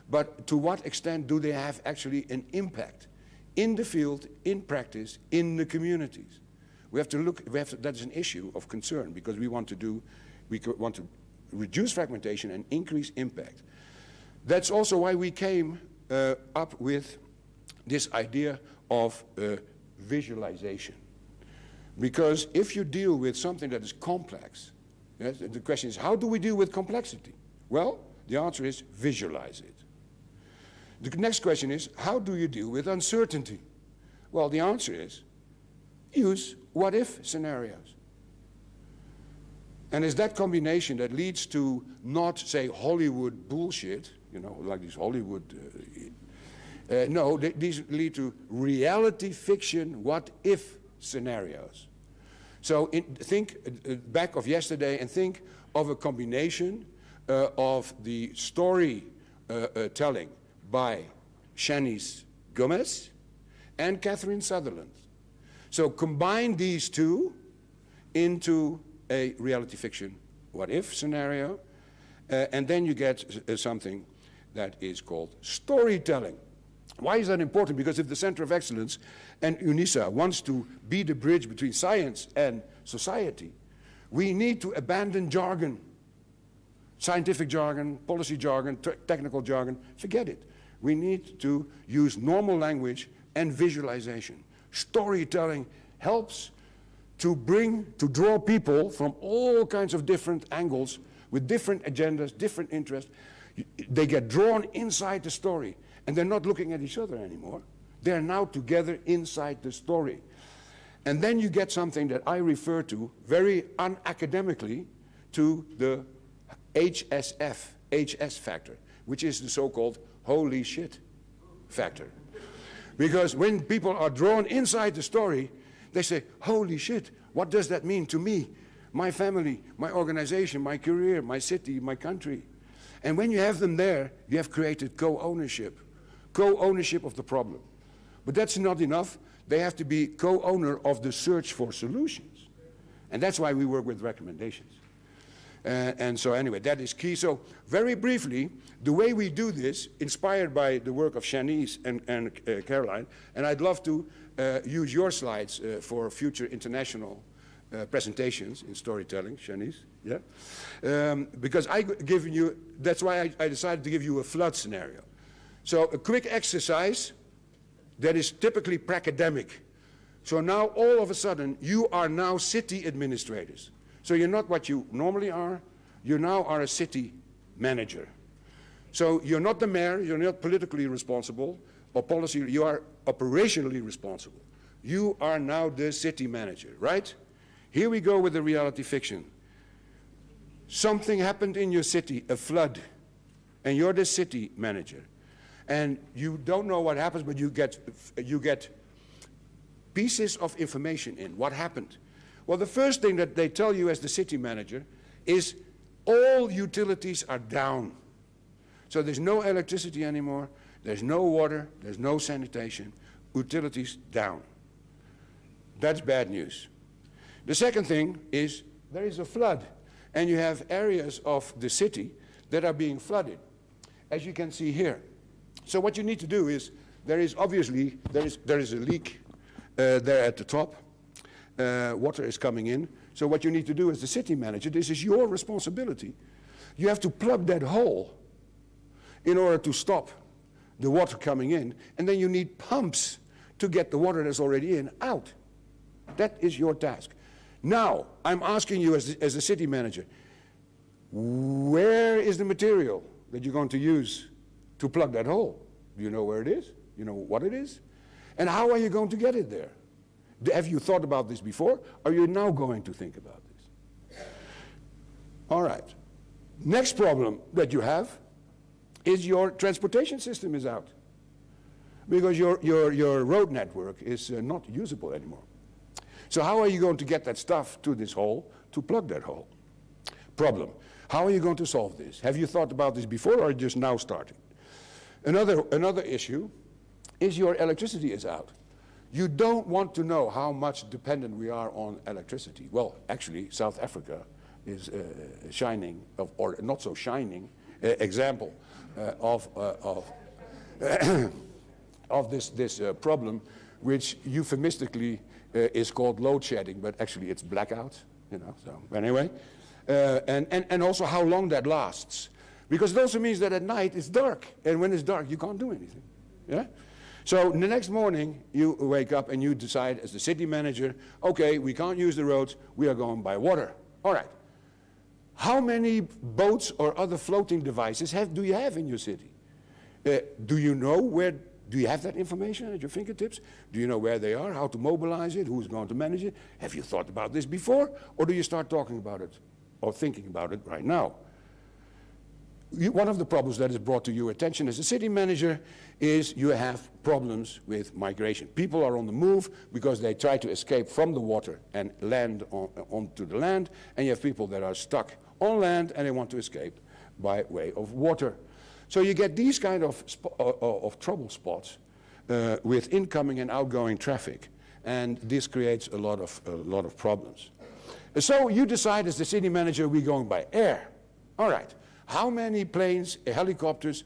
but to what extent do they have actually an impact in the field, in practice, in the communities? We have to look, that's an issue of concern because we want to reduce fragmentation and increase impact. That's also why we came up with this idea of visualization. Because if you deal with something that is complex, yes, the question is, how do we deal with complexity? Well, the answer is visualize it. The next question is, how do you deal with uncertainty? Well, the answer is, use what-if scenarios. And it's that combination that leads to not, say, Hollywood bullshit, you know, like these Hollywood, no, these lead to reality fiction what-if scenarios. So think back of yesterday and think of a combination of the story telling by Shanice Gomez and Catherine Sutherland. So combine these two into a reality fiction what-if scenario, and then you get something that is called storytelling. Why is that important? Because if the Center of Excellence and UNISA wants to be the bridge between science and society, we need to abandon jargon, scientific jargon, policy jargon, technical jargon, forget it. We need to use normal language and visualization. Storytelling helps to draw people from all kinds of different angles with different agendas, different interests. They get drawn inside the story. And they're not looking at each other anymore. They're now together inside the story. And then you get something that I refer to very unacademically to the HS factor, which is the so-called holy shit factor. Because when people are drawn inside the story, they say, holy shit, what does that mean to me, my family, my organization, my career, my city, my country? And when you have them there, you have created co-ownership of the problem. But that's not enough. They have to be co-owner of the search for solutions. And that's why we work with recommendations. And so anyway, that is key. So very briefly, the way we do this, inspired by the work of Shanice and Caroline, and I'd love to use your slides for future international presentations in storytelling, Shanice, yeah? Because that's why I decided to give you a flood scenario. So a quick exercise that is typically pracademic. So now all of a sudden, you are now city administrators. So you're not what you normally are, you now are a city manager. So you're not the mayor, you're not politically responsible, or policy, you are operationally responsible. You are now the city manager, right? Here we go with the reality fiction. Something happened in your city, a flood, and you're the city manager. And you don't know what happens, but you get pieces of information in. What happened? Well, the first thing that they tell you as the city manager is all utilities are down. So there's no electricity anymore, there's no water, there's no sanitation, utilities down. That's bad news. The second thing is there is a flood, and you have areas of the city that are being flooded, as you can see here. So what you need to do is, there is a leak there at the top. Water is coming in. So what you need to do as the city manager, this is your responsibility, You have to plug that hole in order to stop the water coming in, and then you need pumps to get the water that's already in out. That is your task. Now, I'm asking you as a city manager, where is the material that you're going to use to plug that hole? Do you know where it is? You know what it is? And how are you going to get it there? Have you thought about this before? Are you now going to think about this? All right. Next problem that you have is your transportation system is out. Because your road network is not usable anymore. So how are you going to get that stuff to this hole, to plug that hole? Problem. How are you going to solve this? Have you thought about this before, or just now starting? Another issue is your electricity is out. You don't want to know how much dependent we are on electricity. Well, actually, South Africa is a shining, or not so shining, example of this problem, which euphemistically is called load shedding, but actually it's blackout, you know. So anyway, and also how long that lasts, because it also means that at night it's dark, and when it's dark you can't do anything. Yeah. So the next morning you wake up and you decide as the city manager, okay, we can't use the roads, we are going by water. All right. How many boats or other floating devices do you have in your city? Do you know where? Do you have that information at your fingertips? Do you know where they are, how to mobilize it, who's going to manage it? Have you thought about this before, or do you start talking about it or thinking about it right now? One of the problems that is brought to your attention as a city manager is you have problems with migration. People are on the move because they try to escape from the water and land onto the land, and you have people that are stuck on land and they want to escape by way of water. So you get these kind of trouble spots with incoming and outgoing traffic, and this creates a lot of problems. So you decide as the city manager, we're going by air. All right. How many planes, helicopters,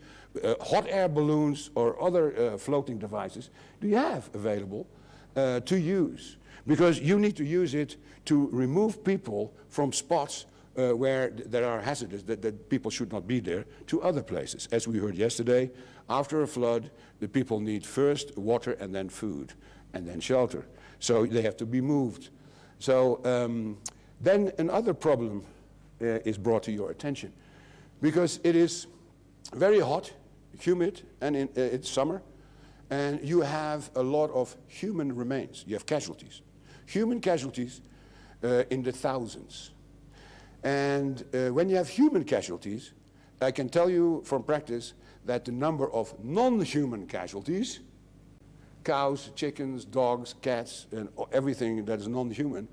hot air balloons, or other floating devices do you have available to use? Because you need to use it to remove people from spots where there are hazards, that people should not be there, to other places. As we heard yesterday, after a flood, the people need first water and then food and then shelter. So they have to be moved. So then another problem is brought to your attention. Because it is very hot, humid, and it's summer, and you have a lot of human remains. You have casualties. Human casualties in the thousands. And when you have human casualties, I can tell you from practice that the number of non-human casualties, cows, chickens, dogs, cats, and everything that is non-human,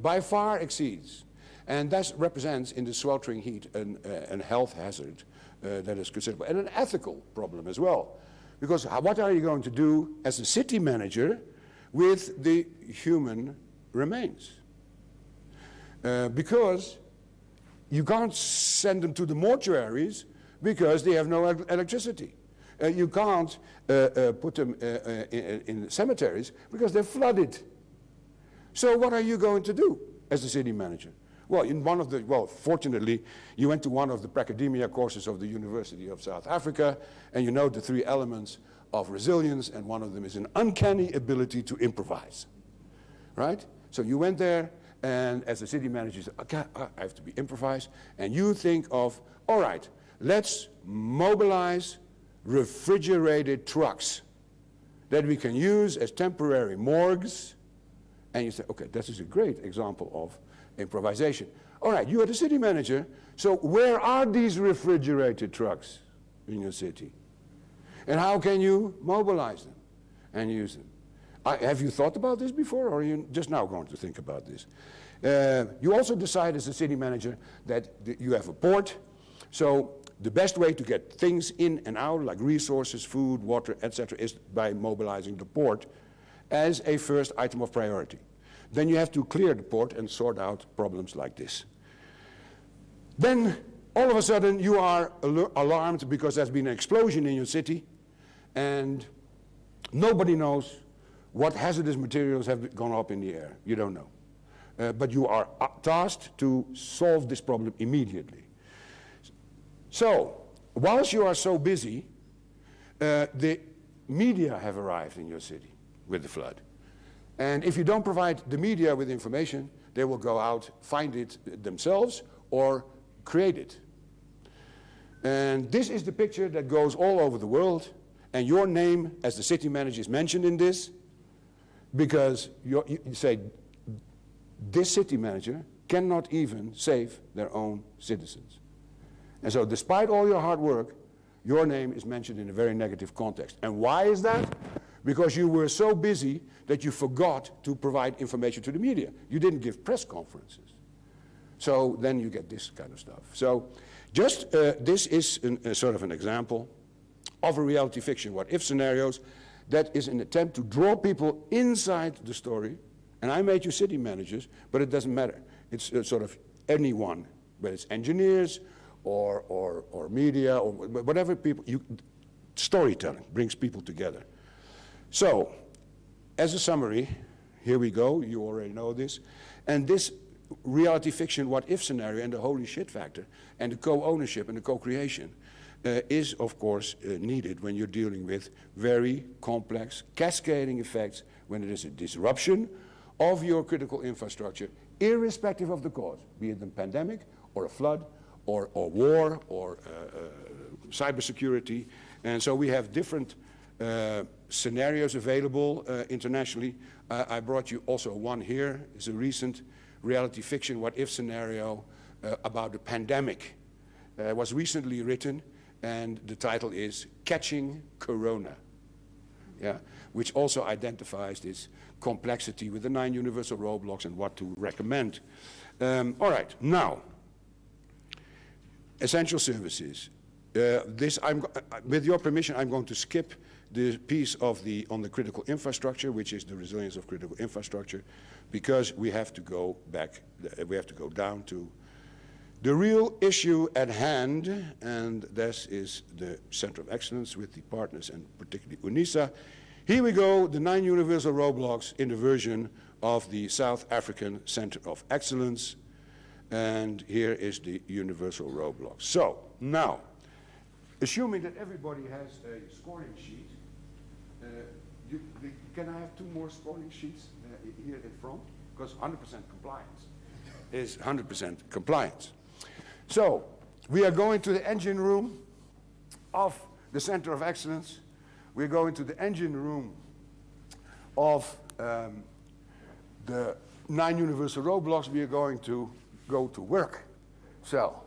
by far exceeds. And that represents in the sweltering heat a health hazard that is considerable, and an ethical problem as well. Because what are you going to do as a city manager with the human remains? Because you can't send them to the mortuaries because they have no electricity. You can't put them in cemeteries because they're flooded. So what are you going to do as a city manager? Well, fortunately, you went to one of the Pracademia courses of the University of South Africa, and you know the 3 elements of resilience, and one of them is an uncanny ability to improvise, right? So you went there, and as a city manager, you said, okay, I have to be improvised, and you think of, all right, let's mobilize refrigerated trucks that we can use as temporary morgues, and you say, okay, this is a great example of improvisation. All right, you are the city manager, so where are these refrigerated trucks in your city? And how can you mobilize them and use them? Have you thought about this before, or are you just now going to think about this? You also decide as a city manager that you have a port, so the best way to get things in and out, like resources, food, water, etc., is by mobilizing the port as a first item of priority. Then you have to clear the port and sort out problems like this. Then, all of a sudden, you are alarmed because there's been an explosion in your city, and nobody knows what hazardous materials have gone up in the air. You don't know. But you are tasked to solve this problem immediately. So, whilst you are so busy, the media have arrived in your city with the flood. And if you don't provide the media with information, they will go out, find it themselves, or create it. And this is the picture that goes all over the world, and your name as the city manager is mentioned in this, because you say, this city manager cannot even save their own citizens. And so despite all your hard work, your name is mentioned in a very negative context. And why is that? Because you were so busy that you forgot to provide information to the media. You didn't give press conferences. So then you get this kind of stuff. So just this is sort of an example of a reality fiction, what-if scenarios, that is an attempt to draw people inside the story. And I made you city managers, but it doesn't matter. It's sort of anyone, whether it's engineers or media or whatever people, storytelling brings people together. So, as a summary, here we go, you already know this, and this reality fiction what-if scenario and the holy shit factor and the co-ownership and the co-creation is, of course, needed when you're dealing with very complex cascading effects, when it is a disruption of your critical infrastructure, irrespective of the cause, be it a pandemic or a flood or war or cybersecurity. And so we have different scenarios available internationally. I brought you also one here. It's a recent reality fiction what-if scenario about a pandemic. It was recently written, and the title is Catching Corona, yeah, which also identifies this complexity with the 9 universal roadblocks and what to recommend. All right, now, essential services. With your permission, I'm going to skip the piece of on the critical infrastructure, which is the resilience of critical infrastructure, because we have to go back, we have to go down to the real issue at hand, and this is the Center of Excellence with the partners and particularly UNISA. Here we go, the 9 universal roadblocks in the version of the South African Center of Excellence, and here is the universal roadblocks. So, now, assuming that everybody has a scoring sheet, can I have 2 more scoring sheets here in front? Because 100% compliance is 100% compliance. So, we are going to the engine room of the Center of Excellence. We're going to the engine room of the 9 universal roadblocks. We are going to go to work. So,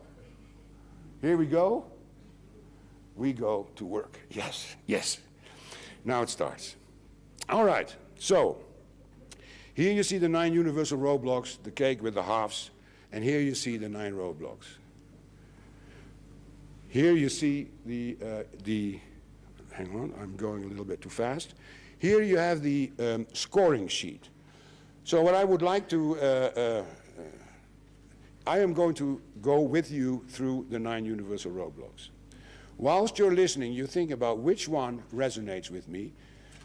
here we go. We go to work. Yes, yes. Now it starts. All right, so here you see the 9 universal roadblocks, the cake with the halves, and here you see the 9 roadblocks. Here you see hang on, I'm going a little bit too fast. Here you have the scoring sheet. So what I would like to, I am going to go with you through the 9 universal roadblocks. Whilst you're listening, you think about which one resonates with me,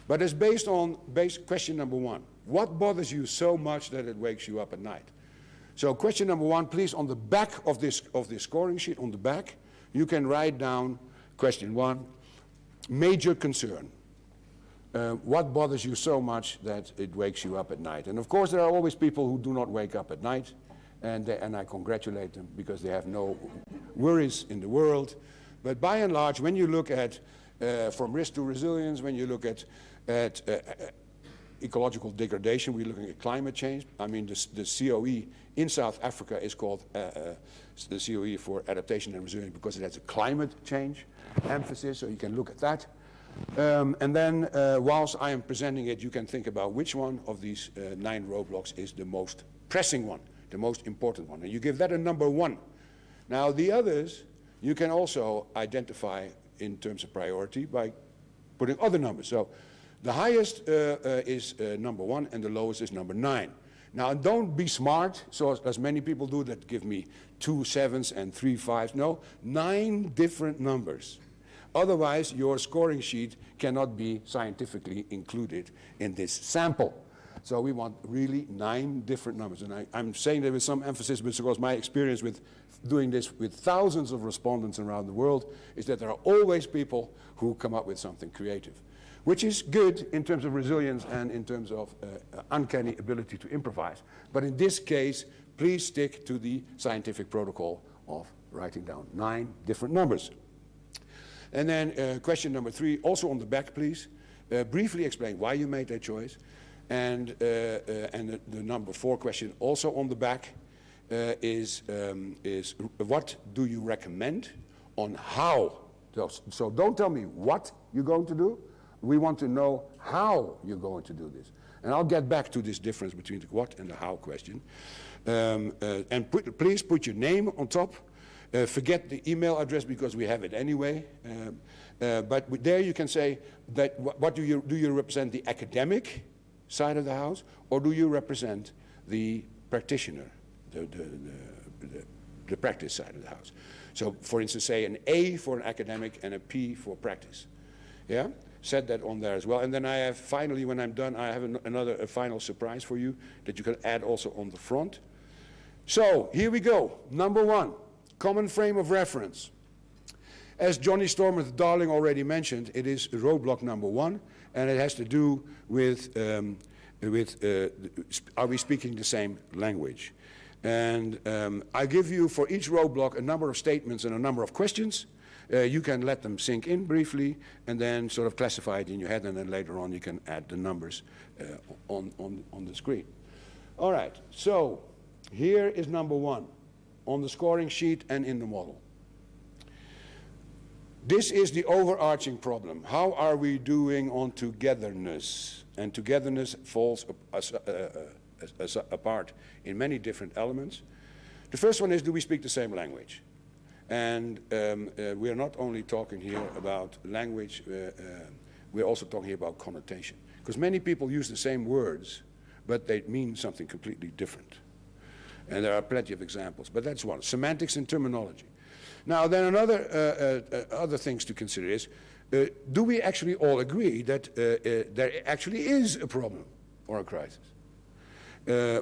but it's based on question number 1. What bothers you so much that it wakes you up at night? So question number 1, please, on the back of this scoring sheet, on the back, you can write down question 1, major concern. What bothers you so much that it wakes you up at night? And of course, there are always people who do not wake up at night, and I congratulate them because they have no worries in the world. But by and large, when you look at from risk to resilience, when you look at ecological degradation, we're looking at climate change. I mean, the COE in South Africa is called the COE for adaptation and resilience because it has a climate change emphasis, so you can look at that. And then, whilst I am presenting it, you can think about which one of these 9 roadblocks is the most pressing one, the most important one. And you give that a number 1. Now, the others, you can also identify in terms of priority by putting other numbers. So the highest is number 1 and the lowest is number 9. Now don't be smart, so as many people do that give me 2 7s and 3 5s. No, 9 different numbers. Otherwise, your scoring sheet cannot be scientifically included in this sample. So we want really 9 different numbers. And I'm saying that with some emphasis because my experience with doing this with thousands of respondents around the world, is that there are always people who come up with something creative, which is good in terms of resilience and in terms of uncanny ability to improvise. But in this case, please stick to the scientific protocol of writing down 9 different numbers. And then question number 3, also on the back, please. Briefly explain why you made that choice. And the number 4 question, also on the back, is what do you recommend on how? So don't tell me what you're going to do. We want to know how you're going to do this. And I'll get back to this difference between the what and the how question. And please put your name on top. Forget the email address because we have it anyway. But there you can say that what do you represent the academic side of the house, or do you represent the practitioner, the practice side of the house? So for instance, say an A for an academic and a P for practice. Yeah? Set that on there as well. And then I have, finally, when I'm done, I have a final surprise for you that you can add also on the front. So here we go. Number 1, common frame of reference. As Johnny Stormer Darling already mentioned, it is roadblock number 1, and it has to do with are we speaking the same language? And I give you for each roadblock a number of statements and a number of questions. You can let them sink in briefly and then sort of classify it in your head, and then later on you can add the numbers on the screen. All right, so here is number 1 on the scoring sheet and in the model. This is the overarching problem. How are we doing on togetherness? And togetherness falls apart in many different elements. The first one is, do we speak the same language? And we are not only talking here about language, we're also talking here about connotation. Because many people use the same words, but they mean something completely different. And there are plenty of examples, but that's one. Semantics and terminology. Now, then another other things to consider is, do we actually all agree that there actually is a problem or a crisis?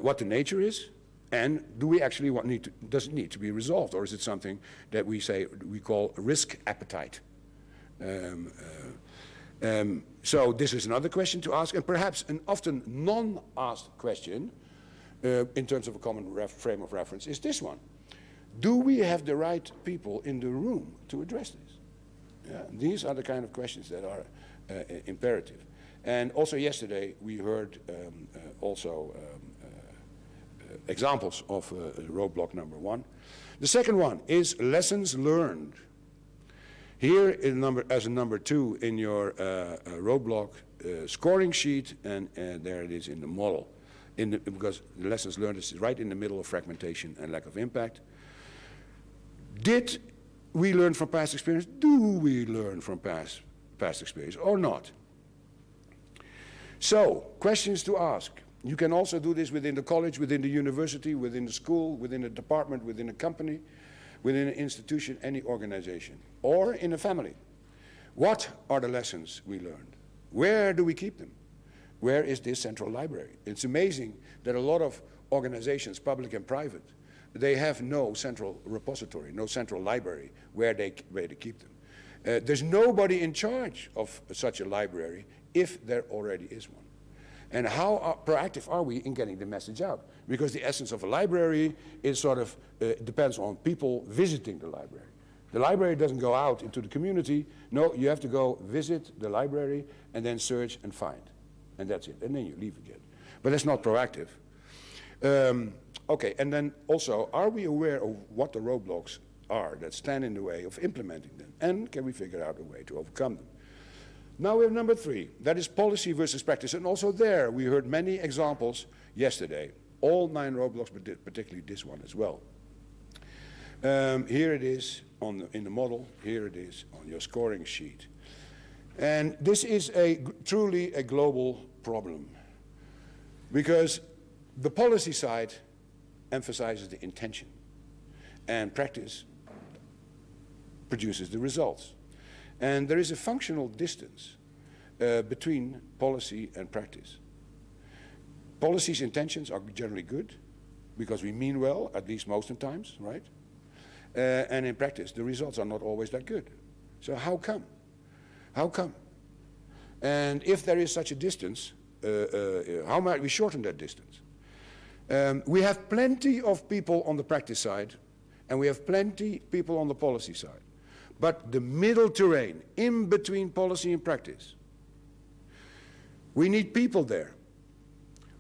What the nature is, and do we actually does it need to be resolved, or is it something that we call risk appetite? So this is another question to ask, and perhaps an often non-asked question in terms of a common frame of reference is this one. Do we have the right people in the room to address this? Yeah, these are the kind of questions that are imperative. And also yesterday we heard examples of roadblock number 1. The second one is lessons learned. Here as a number 2 in your roadblock scoring sheet, and there it is in the model. Because the lessons learned is right in the middle of fragmentation and lack of impact. Did we learn from past experience? Do we learn from past experience or not? So, questions to ask. You can also do this within the college, within the university, within the school, within a department, within a company, within an institution, any organization, or in a family. What are the lessons we learned? Where do we keep them? Where is this central library? It's amazing that a lot of organizations, public and private, they have no central repository, no central library where they keep them. There's nobody in charge of such a library if there already is one. And how proactive are we in getting the message out? Because the essence of a library is sort of, depends on people visiting the library. The library doesn't go out into the community. No, you have to go visit the library and then search and find. And that's it. And then you leave again. But that's not proactive. Okay, and then also, are we aware of what the roadblocks are that stand in the way of implementing them? And can we figure out a way to overcome them? Now we have number 3. That is policy versus practice. And also there, we heard many examples yesterday. All 9 roadblocks, but particularly this one as well. Here it is in the model. Here it is on your scoring sheet. And this is truly a global problem. Because the policy side emphasizes the intention, and practice produces the results. And there is a functional distance between policy and practice. Policy's intentions are generally good, because we mean well, at least most of the times, right? and in practice, the results are not always that good. So how come? How come? And if there is such a distance, how might we shorten that distance? We have plenty of people on the practice side, and we have plenty of people on the policy side. But the middle terrain, in between policy and practice, we need people there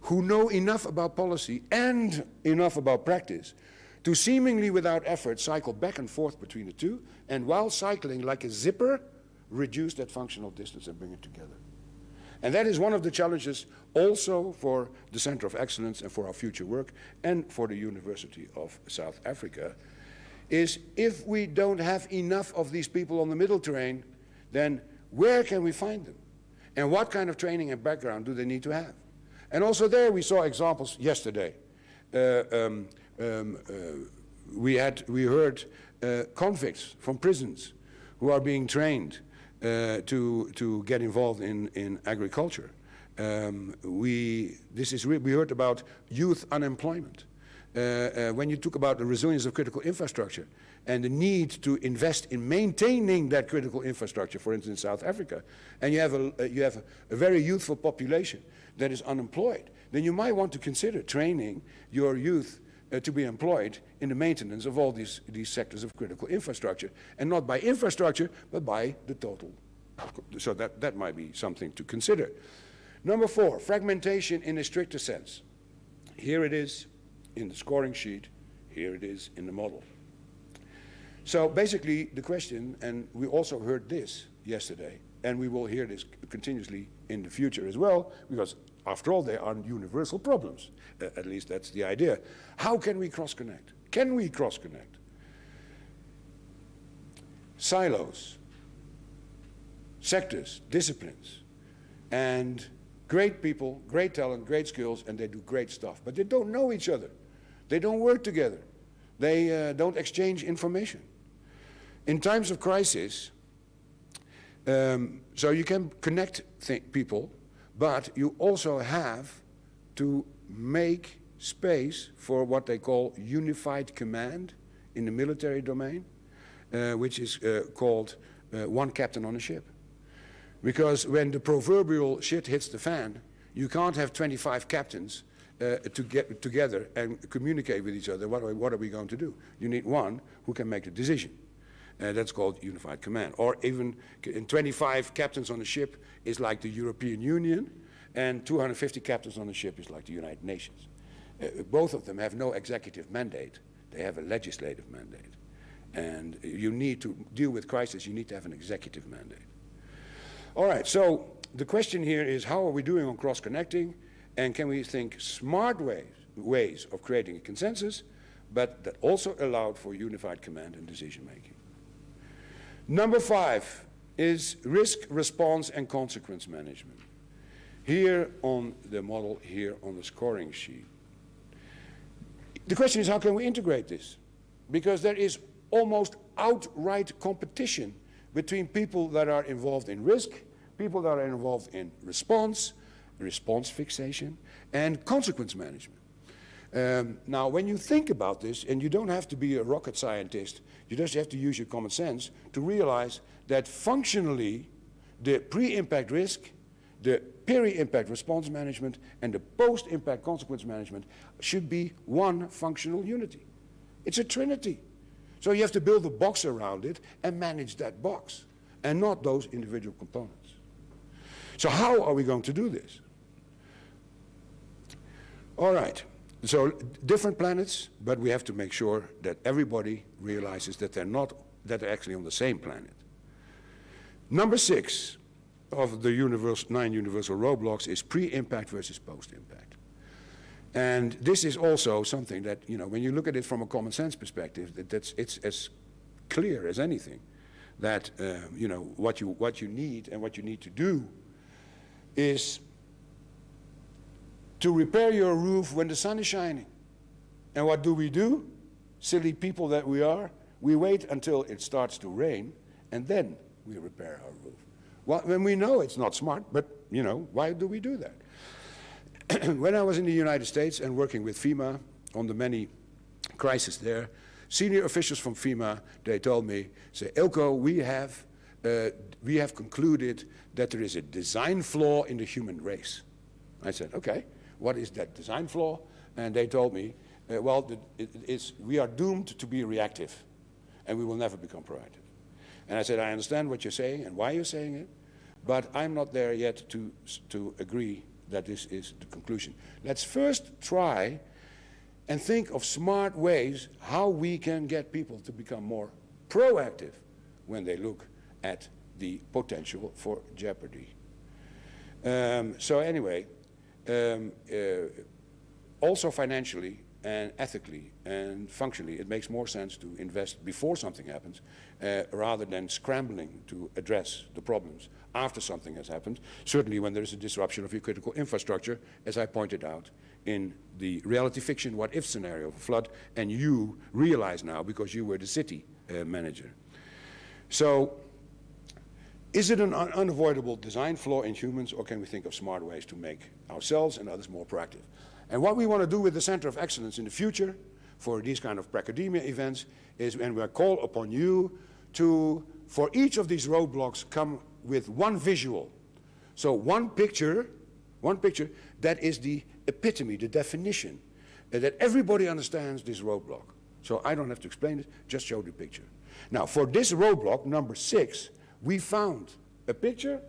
who know enough about policy and enough about practice to seemingly without effort cycle back and forth between the two, and while cycling like a zipper, reduce that functional distance and bring it together. And that is one of the challenges also for the Center of Excellence and for our future work and for the University of South Africa, is if we don't have enough of these people on the middle terrain, then where can we find them? And what kind of training and background do they need to have? And also there we saw examples yesterday. We heard convicts from prisons who are being trained to get involved in agriculture. We heard about youth unemployment. When you talk about the resilience of critical infrastructure and the need to invest in maintaining that critical infrastructure, for instance, in South Africa, and you have a very youthful population that is unemployed, then you might want to consider training your youth to be employed in the maintenance of all these sectors of critical infrastructure, and not by infrastructure, but by the total. So that might be something to consider. Number 4, fragmentation in a stricter sense. Here it is in the scoring sheet, here it is in the model. So basically the question, and we also heard this yesterday, and we will hear this continuously in the future as well, because after all, they are universal problems. At least that's the idea. How can we cross-connect? Can we cross-connect? Silos, sectors, disciplines, and great people, great talent, great skills, and they do great stuff. But they don't know each other. They don't work together. They don't exchange information. In times of crisis, so you can connect people, but you also have to make space for what they call unified command in the military domain, which is called one captain on a ship. Because when the proverbial shit hits the fan, you can't have 25 captains to get together and communicate with each other. What are we going to do? You need one who can make the decision. That's called unified command. Or even 25 captains on a ship is like the European Union, and 250 captains on a ship is like the United Nations. Both of them have no executive mandate. They have a legislative mandate. And you need to deal with crisis, you need to have an executive mandate. All right, so the question here is, how are we doing on cross-connecting? And can we think smart ways of creating a consensus, but that also allowed for unified command and decision-making? Number 5 is risk, response, and consequence management. Here on the model, here on the scoring sheet. The question is, how can we integrate this? Because there is almost outright competition between people that are involved in risk, people that are involved in response fixation, and consequence management. Now, when you think about this, and you don't have to be a rocket scientist, you just have to use your common sense to realize that functionally, the pre-impact risk, the peri-impact response management, and the post-impact consequence management should be one functional unity. It's a trinity. So you have to build a box around it and manage that box, and not those individual components. So how are we going to do this? All right. So different planets, but we have to make sure that everybody realizes that they're actually on the same planet. Number 6 of the 9 universal roadblocks is pre-impact versus post-impact. And this is also something that, when you look at it from a common sense perspective, it's as clear as anything that, what you need and what you need to do is to repair your roof when the sun is shining. And what do? Silly people that we are, we wait until it starts to rain, and then we repair our roof. Well, when we know it's not smart, but, why do we do that? When I was in the United States and working with FEMA on the many crises there, Senior officials from FEMA, they told me, say, Ilko, we have concluded that there is a design flaw in the human race. I said, okay, what is that design flaw? And they told me, we are doomed to be reactive, and we will never become proactive. And I said, I understand what you're saying and why you're saying it, but I'm not there yet to agree that this is the conclusion. Let's first try and think of smart ways how we can get people to become more proactive when they look at the potential for jeopardy. So anyway, also financially and ethically and functionally, it makes more sense to invest before something happens rather than scrambling to address the problems after something has happened, certainly when there is a disruption of your critical infrastructure, as I pointed out in the reality fiction what-if scenario of a flood, and you realize now because you were the city manager. So, is it an unavoidable design flaw in humans, or can we think of smart ways to make ourselves and others more proactive? And what we want to do with the Center of Excellence in the future for these kind of pracademia events is, and we call upon you to, for each of these roadblocks, come with one visual. So one picture that is the epitome, the definition, that everybody understands this roadblock. So I don't have to explain it, just show the picture. Now, for this roadblock, number 6, we found a picture,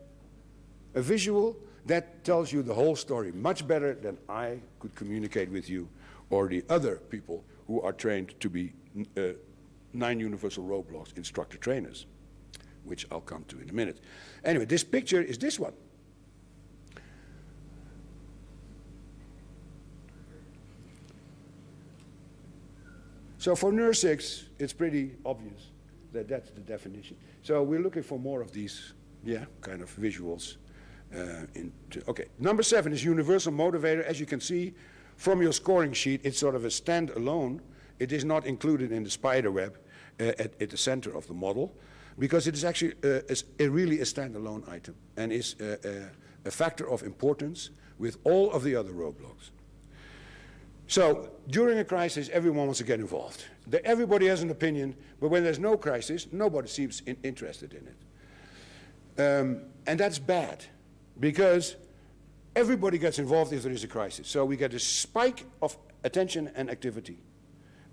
a visual, that tells you the whole story much better than I could communicate with you or the other people who are trained to be 9 universal roadblocks instructor trainers, which I'll come to in a minute. Anyway, this picture is this one. So for NER 6, it's pretty obvious that that's the definition. So we're looking for more of these, kind of visuals. Okay, number 7 is universal motivator. As you can see from your scoring sheet, it's sort of a standalone. It is not included in the spider web at the center of the model, because it is actually really a standalone item and is a factor of importance with all of the other roadblocks. So during a crisis, everyone wants to get involved. Everybody has an opinion, but when there's no crisis, nobody seems interested in it. And that's bad, because everybody gets involved if there is a crisis. So we get a spike of attention and activity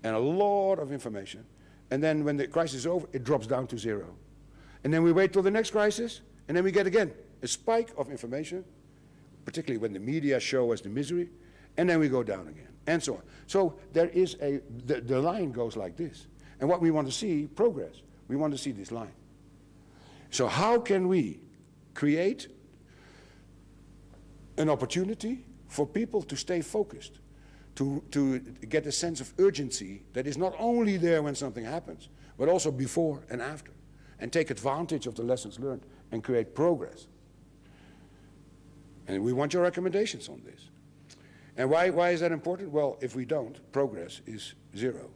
and a lot of information. And then when the crisis is over, it drops down to 0. And then we wait till the next crisis, and then we get again a spike of information, particularly when the media show us the misery, and then we go down again, and so on. So there is the line goes like this. And what we want to see, progress, we want to see this line. So how can we create an opportunity for people to stay focused, to get a sense of urgency that is not only there when something happens, but also before and after, and take advantage of the lessons learned and create progress? And we want your recommendations on this. And why is that important? Well, if we don't, progress is 0.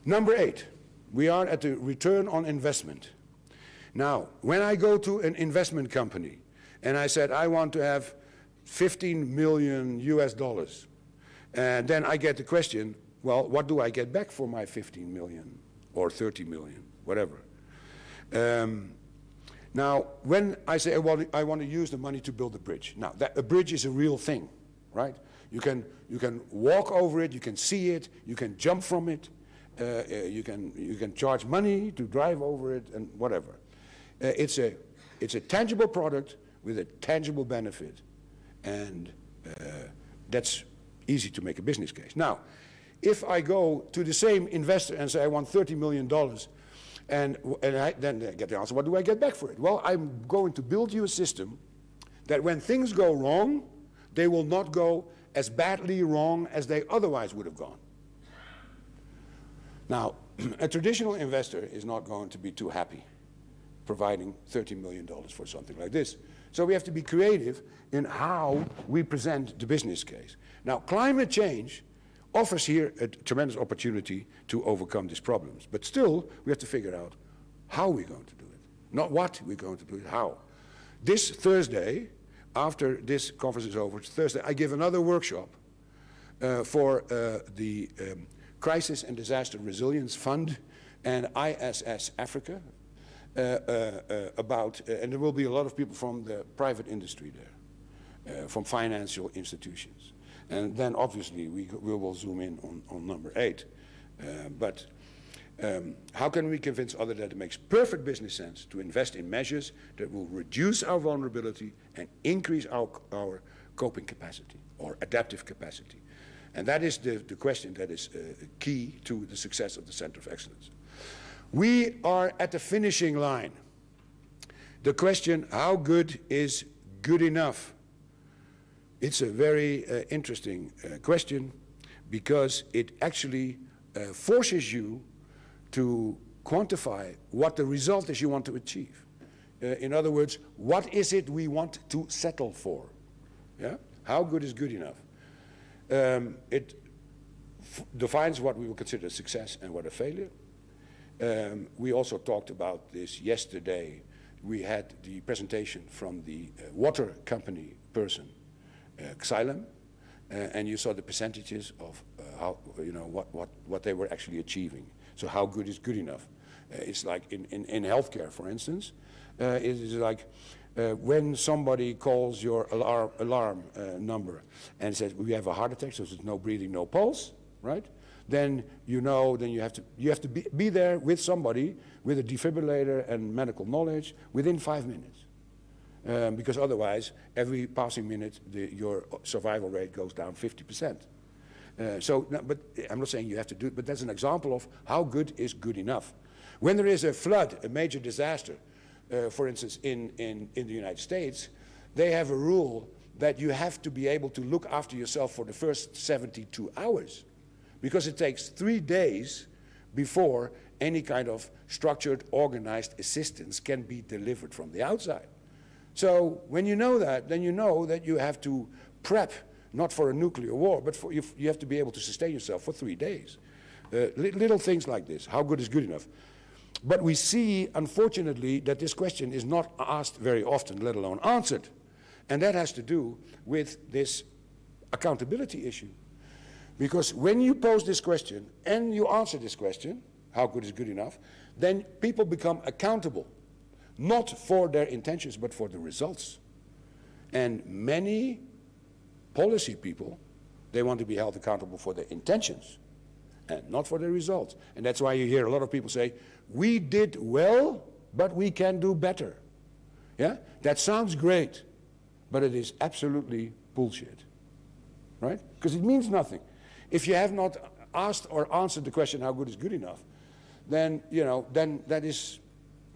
Number 8, we are at the return on investment. Now, when I go to an investment company and I said, I want to have $15 million US, and then I get the question, well, what do I get back for my 15 million or 30 million, whatever? Now, when I say, well, I want to use the money to build a bridge. Now, a bridge is a real thing, right? You can walk over it, you can see it, you can jump from it, you can charge money to drive over it, and whatever. It's a tangible product with a tangible benefit, and that's easy to make a business case. Now, if I go to the same investor and say I want $30 million, and then I get the answer, what do I get back for it? Well, I'm going to build you a system that when things go wrong, they will not go as badly wrong as they otherwise would have gone. Now, a traditional investor is not going to be too happy providing $30 million for something like this. So we have to be creative in how we present the business case. Now, climate change offers here a tremendous opportunity to overcome these problems. But still, we have to figure out how we're going to do it. Not what we're going to do it, how. This Thursday, after this conference is over, Thursday, I give another workshop for the Crisis and Disaster Resilience Fund and ISS Africa, and there will be a lot of people from the private industry there, from financial institutions. And then obviously we will zoom in on number 8. How can we convince others that it makes perfect business sense to invest in measures that will reduce our vulnerability and increase our coping capacity or adaptive capacity? And that is the question that is key to the success of the Center of Excellence. We are at the finishing line. The question, how good is good enough? It's a very interesting question because it actually forces you to quantify what the result is you want to achieve. In other words, what is it we want to settle for? Yeah? How good is good enough? It defines what we will consider a success and what a failure. We also talked about this yesterday. We had the presentation from the water company person, Xylem, and you saw the percentages of how, what they were actually achieving. So how good is good enough? It's like in healthcare, for instance. It is like when somebody calls your alarm number and says, we have a heart attack, so there's no breathing, no pulse, right? Then you have to be there with somebody with a defibrillator and medical knowledge within 5 minutes. Because otherwise, every passing minute, your survival rate goes down 50%. But I'm not saying you have to do it, but that's an example of how good is good enough. When there is a flood, a major disaster, for instance, in the United States, they have a rule that you have to be able to look after yourself for the first 72 hours. Because it takes 3 days before any kind of structured, organized assistance can be delivered from the outside. So when you know that, then you know that you have to prep, not for a nuclear war, but you have to be able to sustain yourself for 3 days. Little things like this, how good is good enough? But we see, unfortunately, that this question is not asked very often, let alone answered. And that has to do with this accountability issue. Because when you pose this question and you answer this question, how good is good enough, then people become accountable, not for their intentions, but for the results. And many policy people, they want to be held accountable for their intentions and not for their results. And that's why you hear a lot of people say, we did well, but we can do better. Yeah? That sounds great, but it is absolutely bullshit, right? Because it means nothing. If you have not asked or answered the question, how good is good enough, then, then that is,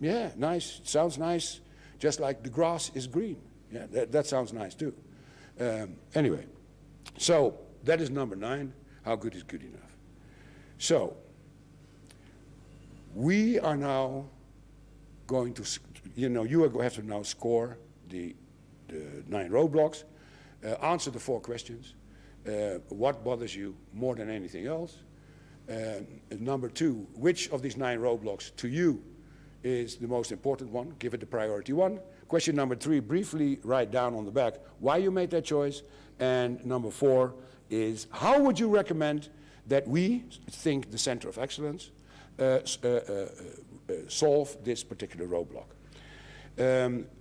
yeah, nice, it sounds nice, just like the grass is green. Yeah, that sounds nice too. Anyway, so that is number 9, how good is good enough. So, we are now going to, you have to now score the 9 roadblocks, answer the 4 questions. What bothers you more than anything else? Number 2, which of these 9 roadblocks to you is the most important one? Give it the priority 1. Question number 3, briefly write down on the back why you made that choice. And number 4 is, how would you recommend that we think the Center of Excellence solve this particular roadblock?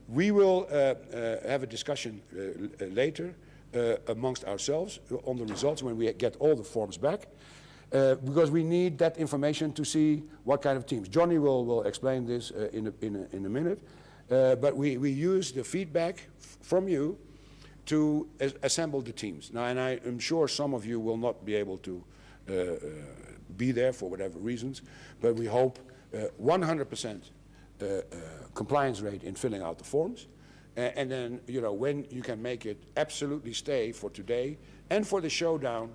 We will have a discussion later amongst ourselves on the results when we get all the forms back, because we need that information to see what kind of teams. Johnny will explain this in a minute, but we use the feedback from you to assemble the teams. Now, and I am sure some of you will not be able to be there for whatever reasons, but we hope 100% compliance rate in filling out the forms. And then, when you can make it absolutely stay for today and for the showdown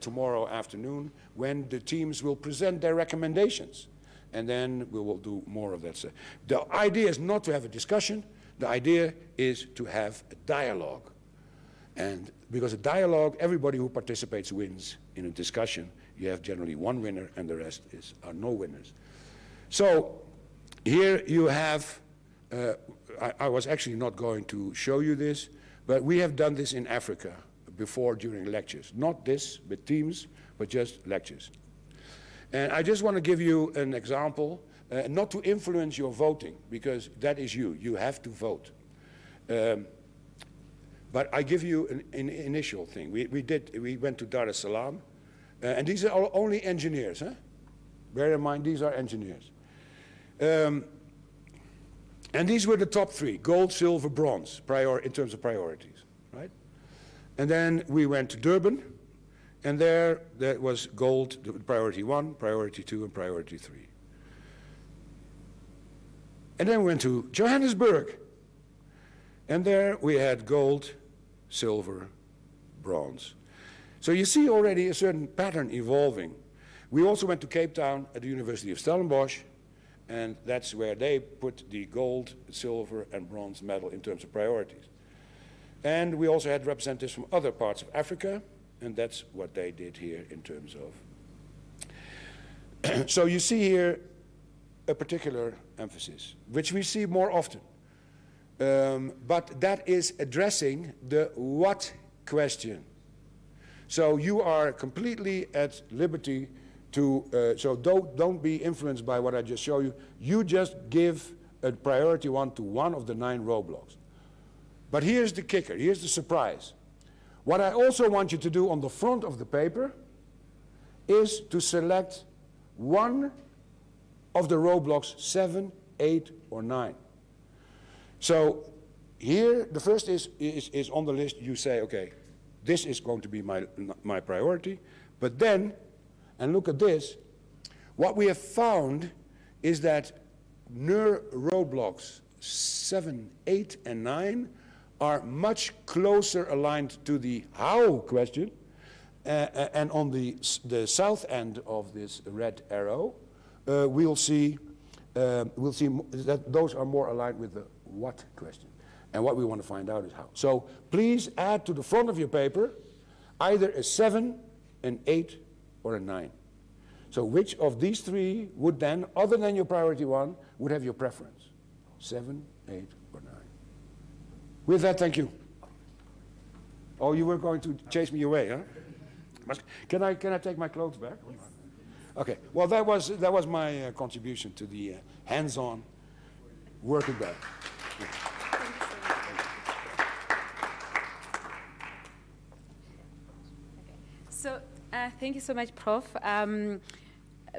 tomorrow afternoon, when the teams will present their recommendations. And then we will do more of that. The idea is not to have a discussion. The idea is to have a dialogue. And because a dialogue, everybody who participates wins. In a discussion, you have generally one winner and the rest are no winners. So here you have, I was actually not going to show you this, but we have done this in Africa before during lectures. Not this with teams, but just lectures. And I just want to give you an example, not to influence your voting, because that is you. You have to vote. But I give you an initial thing. We went to Dar es Salaam, and these are only engineers. Huh? Bear in mind, these are engineers. And these were the top three: gold, silver, bronze, in terms of priorities, right? And then we went to Durban, and there was gold, priority 1, priority 2, and priority 3. And then we went to Johannesburg, and there we had gold, silver, bronze. So you see already a certain pattern evolving. We also went to Cape Town at the University of Stellenbosch, and that's where they put the gold, silver, and bronze medal in terms of priorities. And we also had representatives from other parts of Africa, and that's what they did here in terms of. So you see here a particular emphasis, which we see more often. But that is addressing the what question. So you are completely at liberty to, so don't be influenced by what I just showed you. You just give a priority 1 to one of the 9 roadblocks. But here's the kicker, here's the surprise. What I also want you to do on the front of the paper is to select one of the roadblocks 7, 8, or 9. So here, the first is on the list. You say, okay, this is going to be my priority. But then, and look at this, what we have found is that NUR roadblocks 7, 8, and 9 are much closer aligned to the how question. And on the south end of this red arrow, we'll see that those are more aligned with the what question. And what we want to find out is how. So please add to the front of your paper either a 7, an 8, or a 9. So which of these 3 would then, other than your priority 1, would have your preference? 7, 8, or 9. With that, thank you. Oh, you were going to chase me away, huh? Can I take my clothes back? Okay. Well, that was my contribution to the hands-on working back. So, thank you so much, Prof.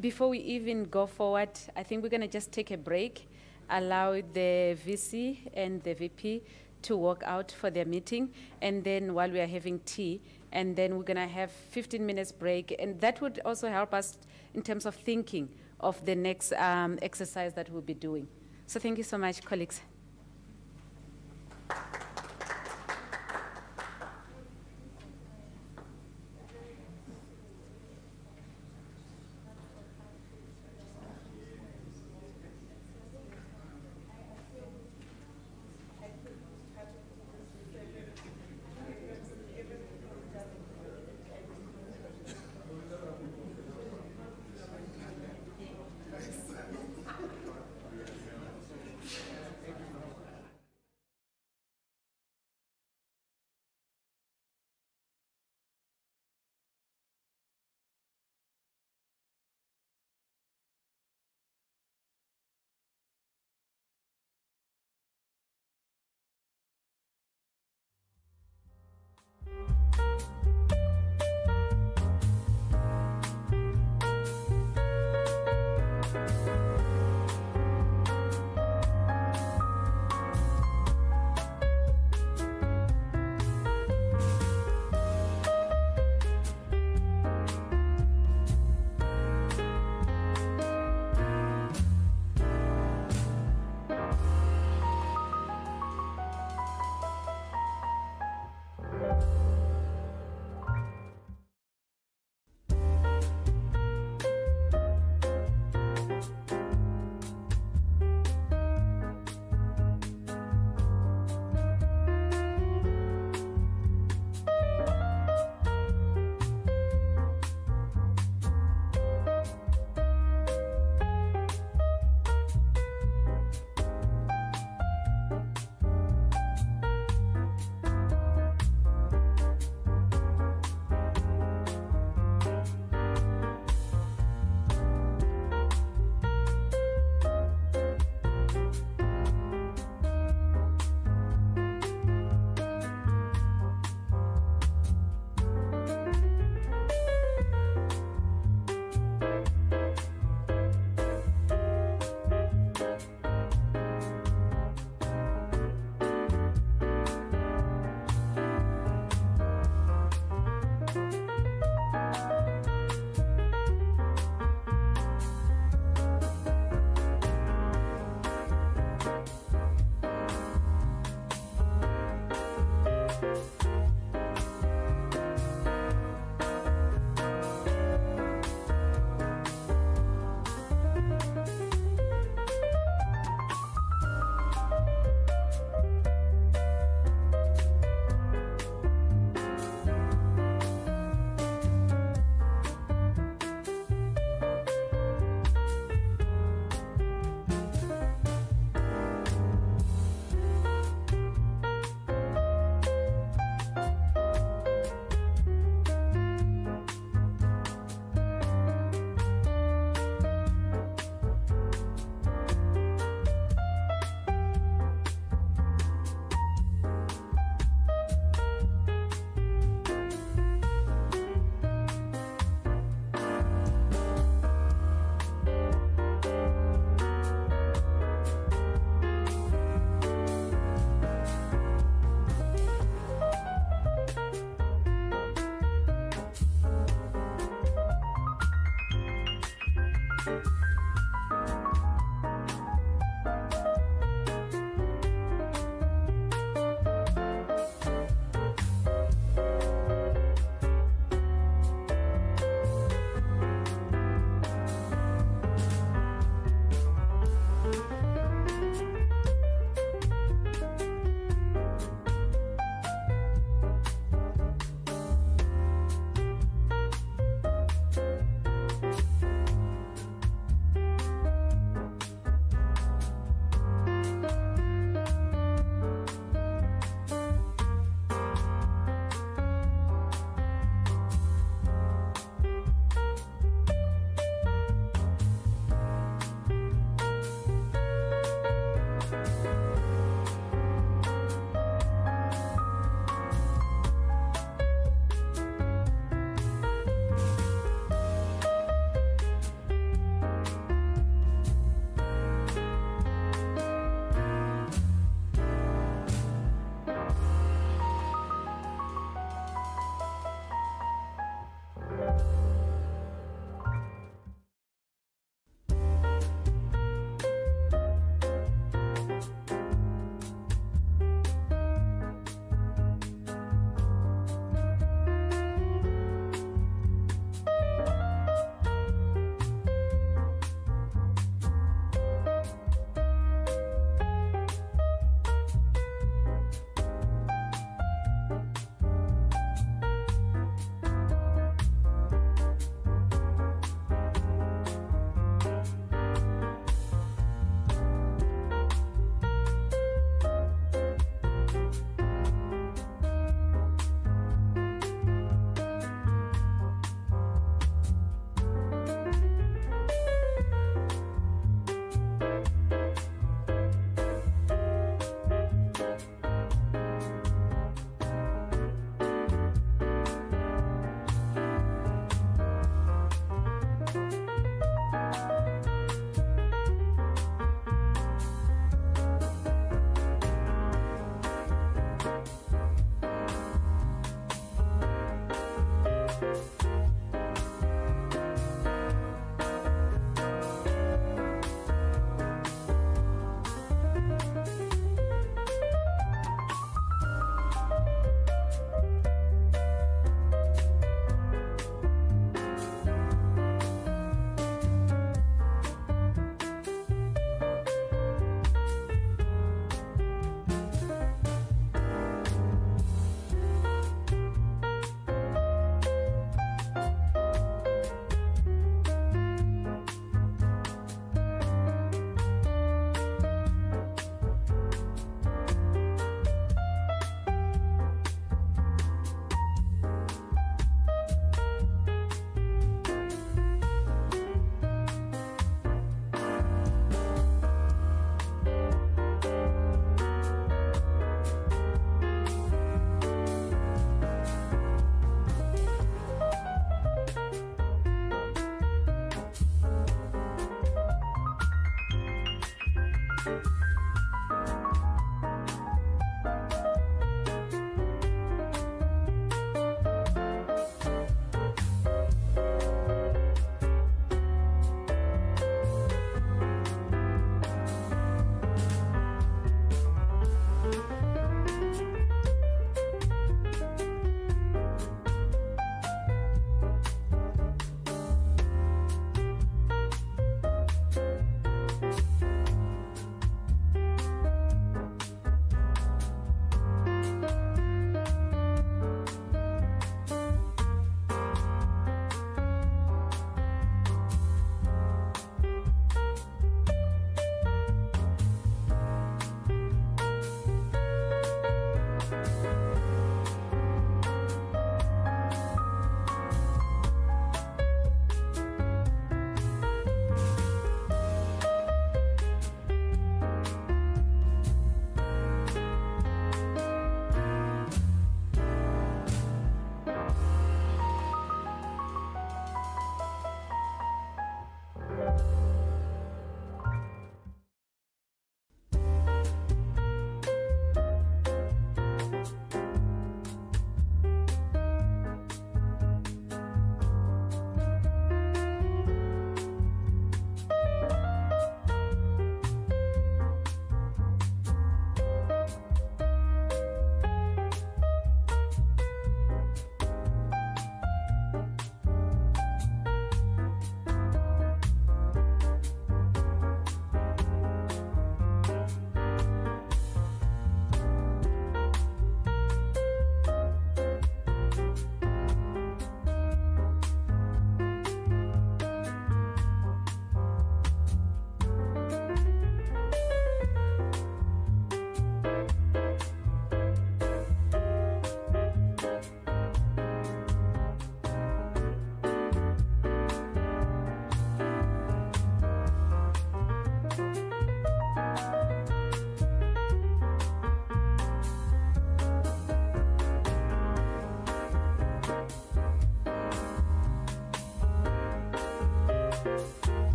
Before we even go forward, I think we're going to just take a break, allow the VC and the VP to walk out for their meeting, and then while we are having tea, and then we're going to have 15 minutes break, and that would also help us in terms of thinking of the next exercise that we'll be doing. So thank you so much, colleagues.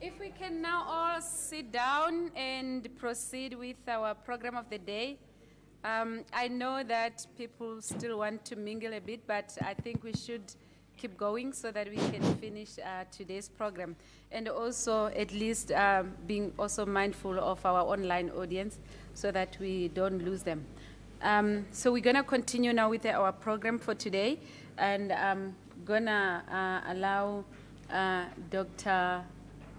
If we can now all sit down and proceed with our program of the day. I know that people still want to mingle a bit, but I think we should keep going so that we can finish today's program. And also, at least being also mindful of our online audience so that we don't lose them. So we're going to continue now with our program for today. And I'm going to allow Dr.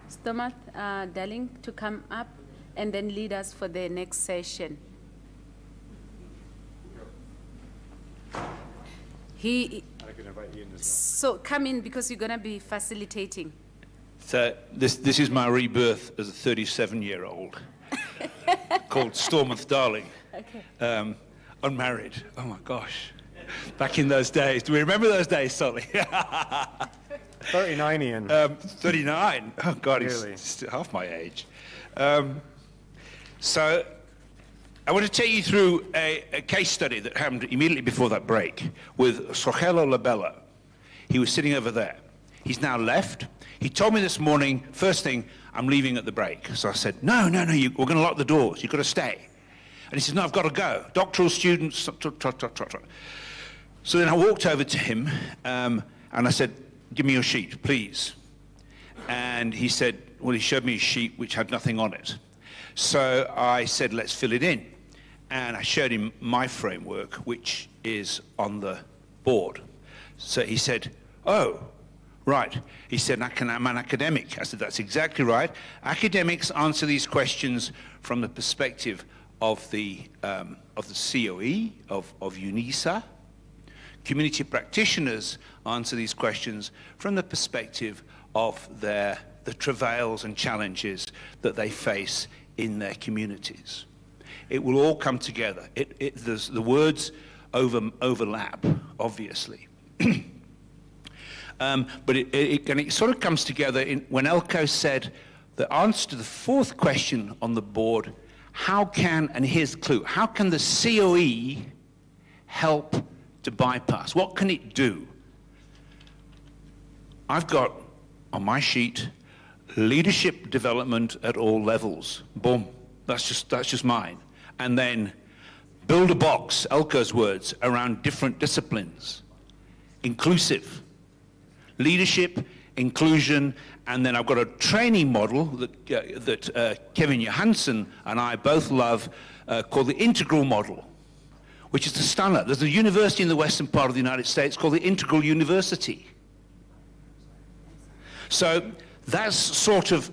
Stomath Darling to come up and then lead us for the next session. I could invite Ian as well. So come in because you're going to be facilitating. So this is my rebirth as a 37-year-old called Stomath Darling. Okay. Unmarried. Oh my gosh. Back in those days. Do we remember those days, Solly? 39, Ian. 39. Oh God, Really? he's half my age. So I want to take you through a case study that happened immediately before that break with Sogelo Labella. He was sitting over there. He's now left. He told me this morning, first thing, I'm leaving at the break. So I said, no, we're going to lock the doors. You've got to stay. And he says, no, I've got to go. Doctoral students. So then I walked over to him and I said, give me your sheet, please. And he said, well, he showed me a sheet which had nothing on it. So I said, let's fill it in. And I showed him my framework, which is on the board. So he said, oh, right. He said, I'm an academic. I said, that's exactly right. Academics answer these questions from the perspective of the COE, of UNISA. Community practitioners answer these questions from the perspective of the travails and challenges that they face in their communities. It will all come together. The words overlap, obviously. But it sort of comes together when Elko said the answer to the fourth question on the board, and here's the clue, how can the COE help to bypass? What can it do? I've got on my sheet leadership development at all levels. Boom. That's just mine. And then build a box, Elko's words, around different disciplines. Inclusive. Leadership, inclusion, and then I've got a training model that Kevin Johansson and I both love called the integral model, which is the stunner. There's a university in the western part of the United States called the Integral University. So that's sort of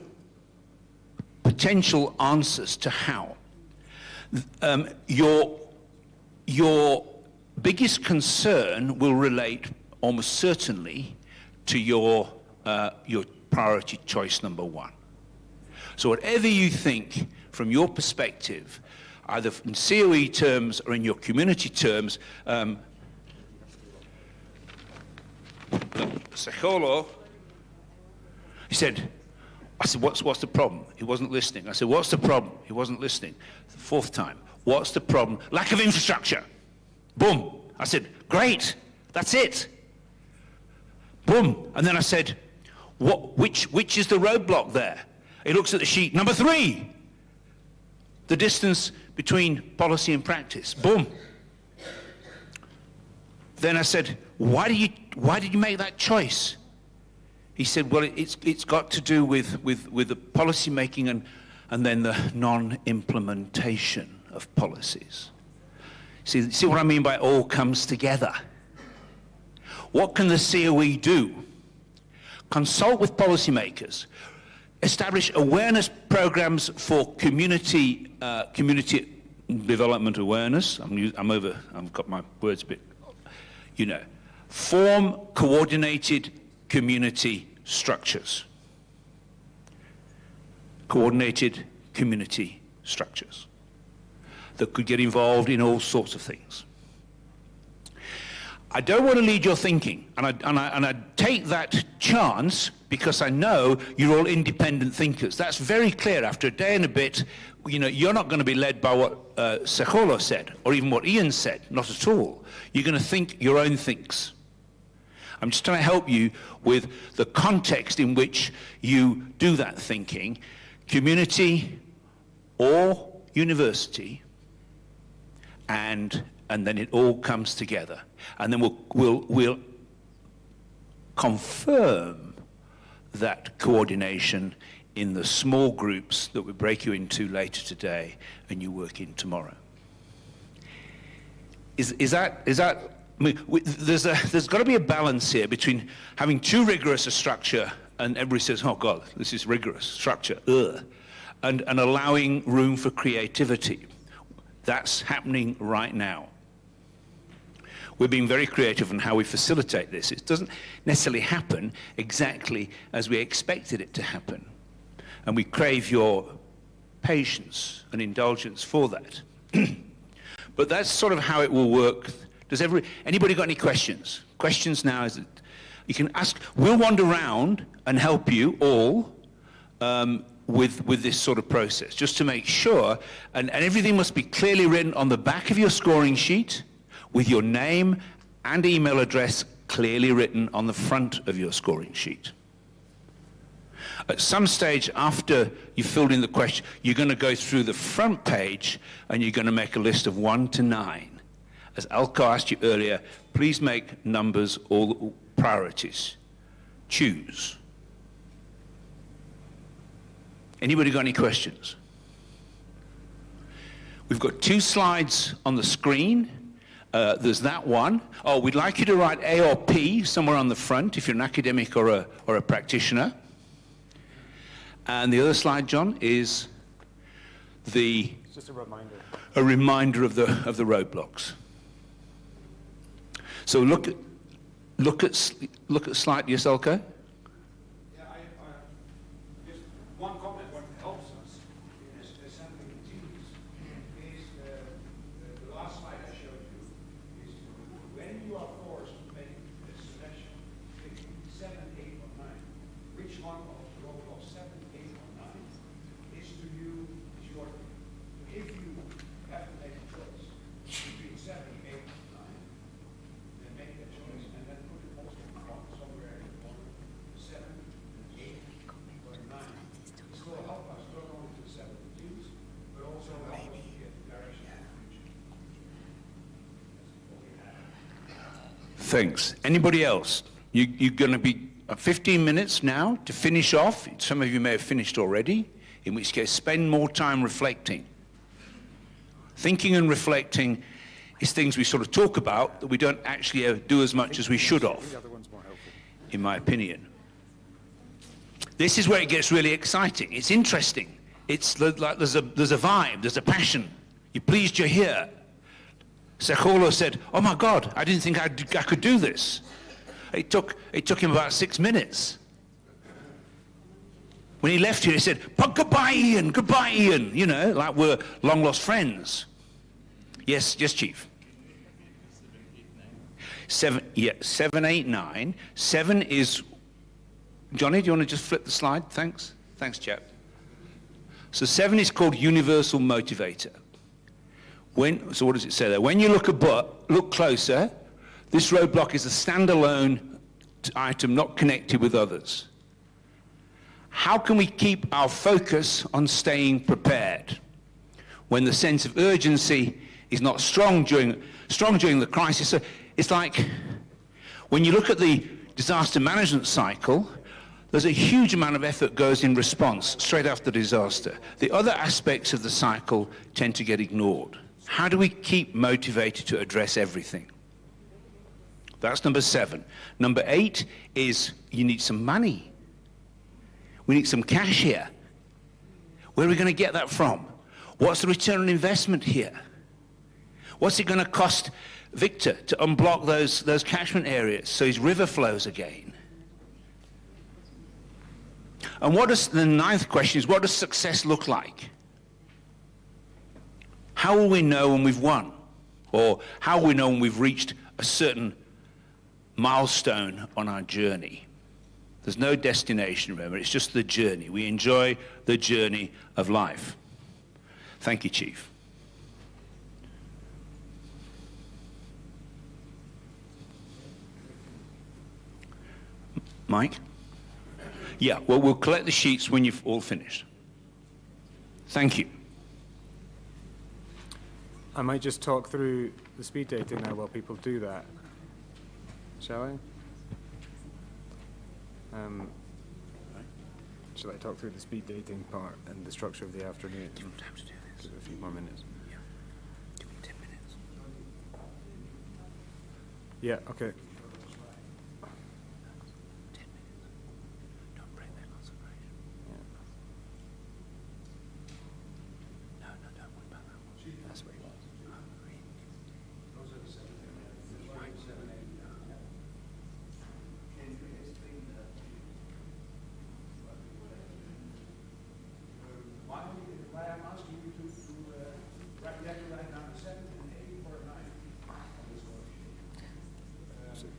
potential answers to how. Your biggest concern will relate almost certainly to your priority choice number one. So whatever you think from your perspective, either in COE terms or in your community terms, Sogelo, he said, I said, what's the problem? He wasn't listening. I said, what's the problem? He wasn't listening. The fourth time, what's the problem? Lack of infrastructure. Boom. I said, great, that's it. Boom. And then I said, which is the roadblock there? He looks at the sheet. Number 3, the distance between policy and practice. Boom. Then I said, why did you make that choice? He said, well, it's got to do with the policy making and then the non-implementation of policies. See what I mean by all comes together? What can the COE do? Consult with policymakers. Establish awareness programs for community development awareness. I've got my words a bit, Form coordinated community structures. Coordinated community structures that could get involved in all sorts of things. I don't want to lead your thinking, and I take that chance because I know you're all independent thinkers. That's very clear. After a day and a bit, you're not going to be led by what Sekolo said, or even what Ian said, not at all. You're going to think your own thinks. I'm just trying to help you with the context in which you do that thinking, community or university, and then it all comes together. And then we'll confirm that coordination in the small groups that we break you into later today and you work in tomorrow. Is that? I mean, there's got to be a balance here between having too rigorous a structure, and everybody says, "Oh God, this is rigorous structure," and allowing room for creativity. That's happening right now. We're being very creative in how we facilitate this. It doesn't necessarily happen exactly as we expected it to happen. And we crave your patience and indulgence for that. But that's sort of how it will work. Anybody got any questions? Questions now is that you can ask. We'll wander around and help you all with this sort of process, just to make sure, and everything must be clearly written on the back of your scoring sheet, with your name and email address clearly written on the front of your scoring sheet. At some stage after you've filled in the question, you're going to go through the front page and you're going to make a list of 1 to 9. As Alko asked you earlier, please make numbers all priorities. Choose. Anybody got any questions? We've got 2 slides on the screen. There's that one. Oh, we'd like you to write A or P somewhere on the front if you're an academic or a practitioner. And the other slide, John, is it's just a reminder. A reminder of the roadblocks. So look at slide. Yes, Elko? Yeah, just one comment. What helps us in assembling teams is the last slide I showed you is when you are forced to make a selection, pick 7, 8, or 9. Which one of the roadblocks 7, 8, or 9 is to you is your. If you have to make a choice between 7, 8, or 9, then make that choice and then put it also in front somewhere in the corner. 7, 8, or 9. This will help us not only to set the teams, but also help us to get the direction of the future. Thanks. Anybody else? You're going to be 15 minutes now to finish off. Some of you may have finished already, in which case spend more time reflecting. Thinking and reflecting is things we sort of talk about that we don't actually do as much as we should have, in my opinion. This is where it gets really exciting. It's interesting. It's like there's a vibe, there's a passion. You're pleased you're here. Sekolo said, "Oh my God, I didn't think I could do this." It took him about 6 minutes. When he left here, he said, goodbye, Ian, like we're long lost friends. Yes, Chief. 7, 8, 9. 7 is, Johnny, do you want to just flip the slide? Thanks, chap. So 7 is called universal motivator. So what does it say there? When you look closer, this roadblock is a standalone item not connected with others. how can we keep our focus on staying prepared when the sense of urgency is not strong during the crisis? So it's like when you look at the disaster management cycle, there's a huge amount of effort goes in response straight after disaster. The other aspects of the cycle tend to get ignored. How do we keep motivated to address everything? That's number 7. Number 8 is you need some money. We need some cash here. Where are we going to get that from? What's the return on investment here? What's it going to cost Victor to unblock those catchment areas so his river flows again? And the 9th question is, what does success look like? How will we know when we've won? Or how will we know when we've reached a certain milestone on our journey? There's no destination, remember, it's just the journey. We enjoy the journey of life. Thank you, Chief. Mike? Yeah, well, we'll collect the sheets when you've all finished. Thank you. I might just talk through the speed dating now while people do that. Shall I? Shall I talk through the speed dating part and the structure of the afternoon? Give them time to do this. Give it a few more minutes. Yeah. Give me 10 minutes. Yeah, okay. 10 minutes. Don't break their concentration. No, don't worry about that one. That's where he was. Why I'm asking you to write down 7 and 8 for 9 on this worksheet.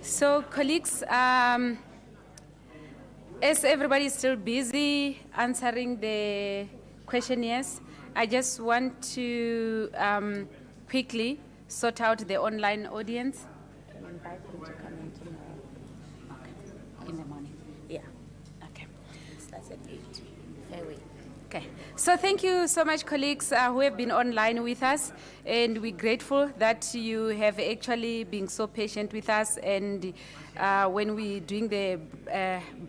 So, colleagues, as everybody is still busy answering the questionnaires, I just want to quickly sort out the online audience. Can invite them to come in tomorrow. Okay. In the morning. Yeah. Okay. That's at 8. Fairway. Okay, so thank you so much, colleagues who have been online with us, and we're grateful that you have actually been so patient with us, and when we're doing the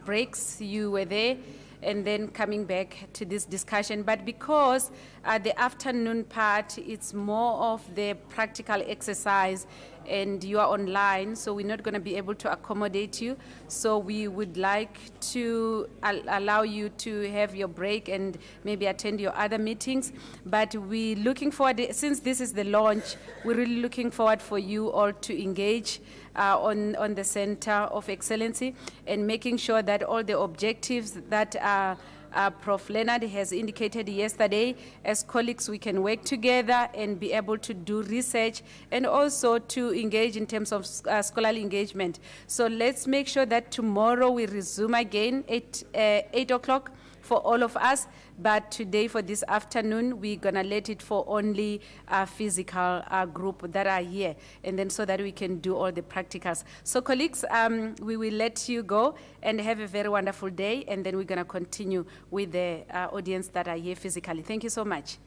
breaks, you were there, and then coming back to this discussion. But because the afternoon part, it's more of the practical exercise, and you are online, so we're not going to be able to accommodate you. So we would like to allow you to have your break and maybe attend your other meetings. But we're looking forward, since this is the launch, we're really looking forward for you all to engage on the Center of Excellency and making sure that all the objectives that Prof. Leonard has indicated yesterday, as colleagues, we can work together and be able to do research and also to engage in terms of scholarly engagement. So let's make sure that tomorrow we resume again at 8 o'clock for all of us, but today for this afternoon, we're gonna let it for only a physical group that are here, and then so that we can do all the practicals. So colleagues, we will let you go and have a very wonderful day, and then we're gonna continue with the audience that are here physically. Thank you so much.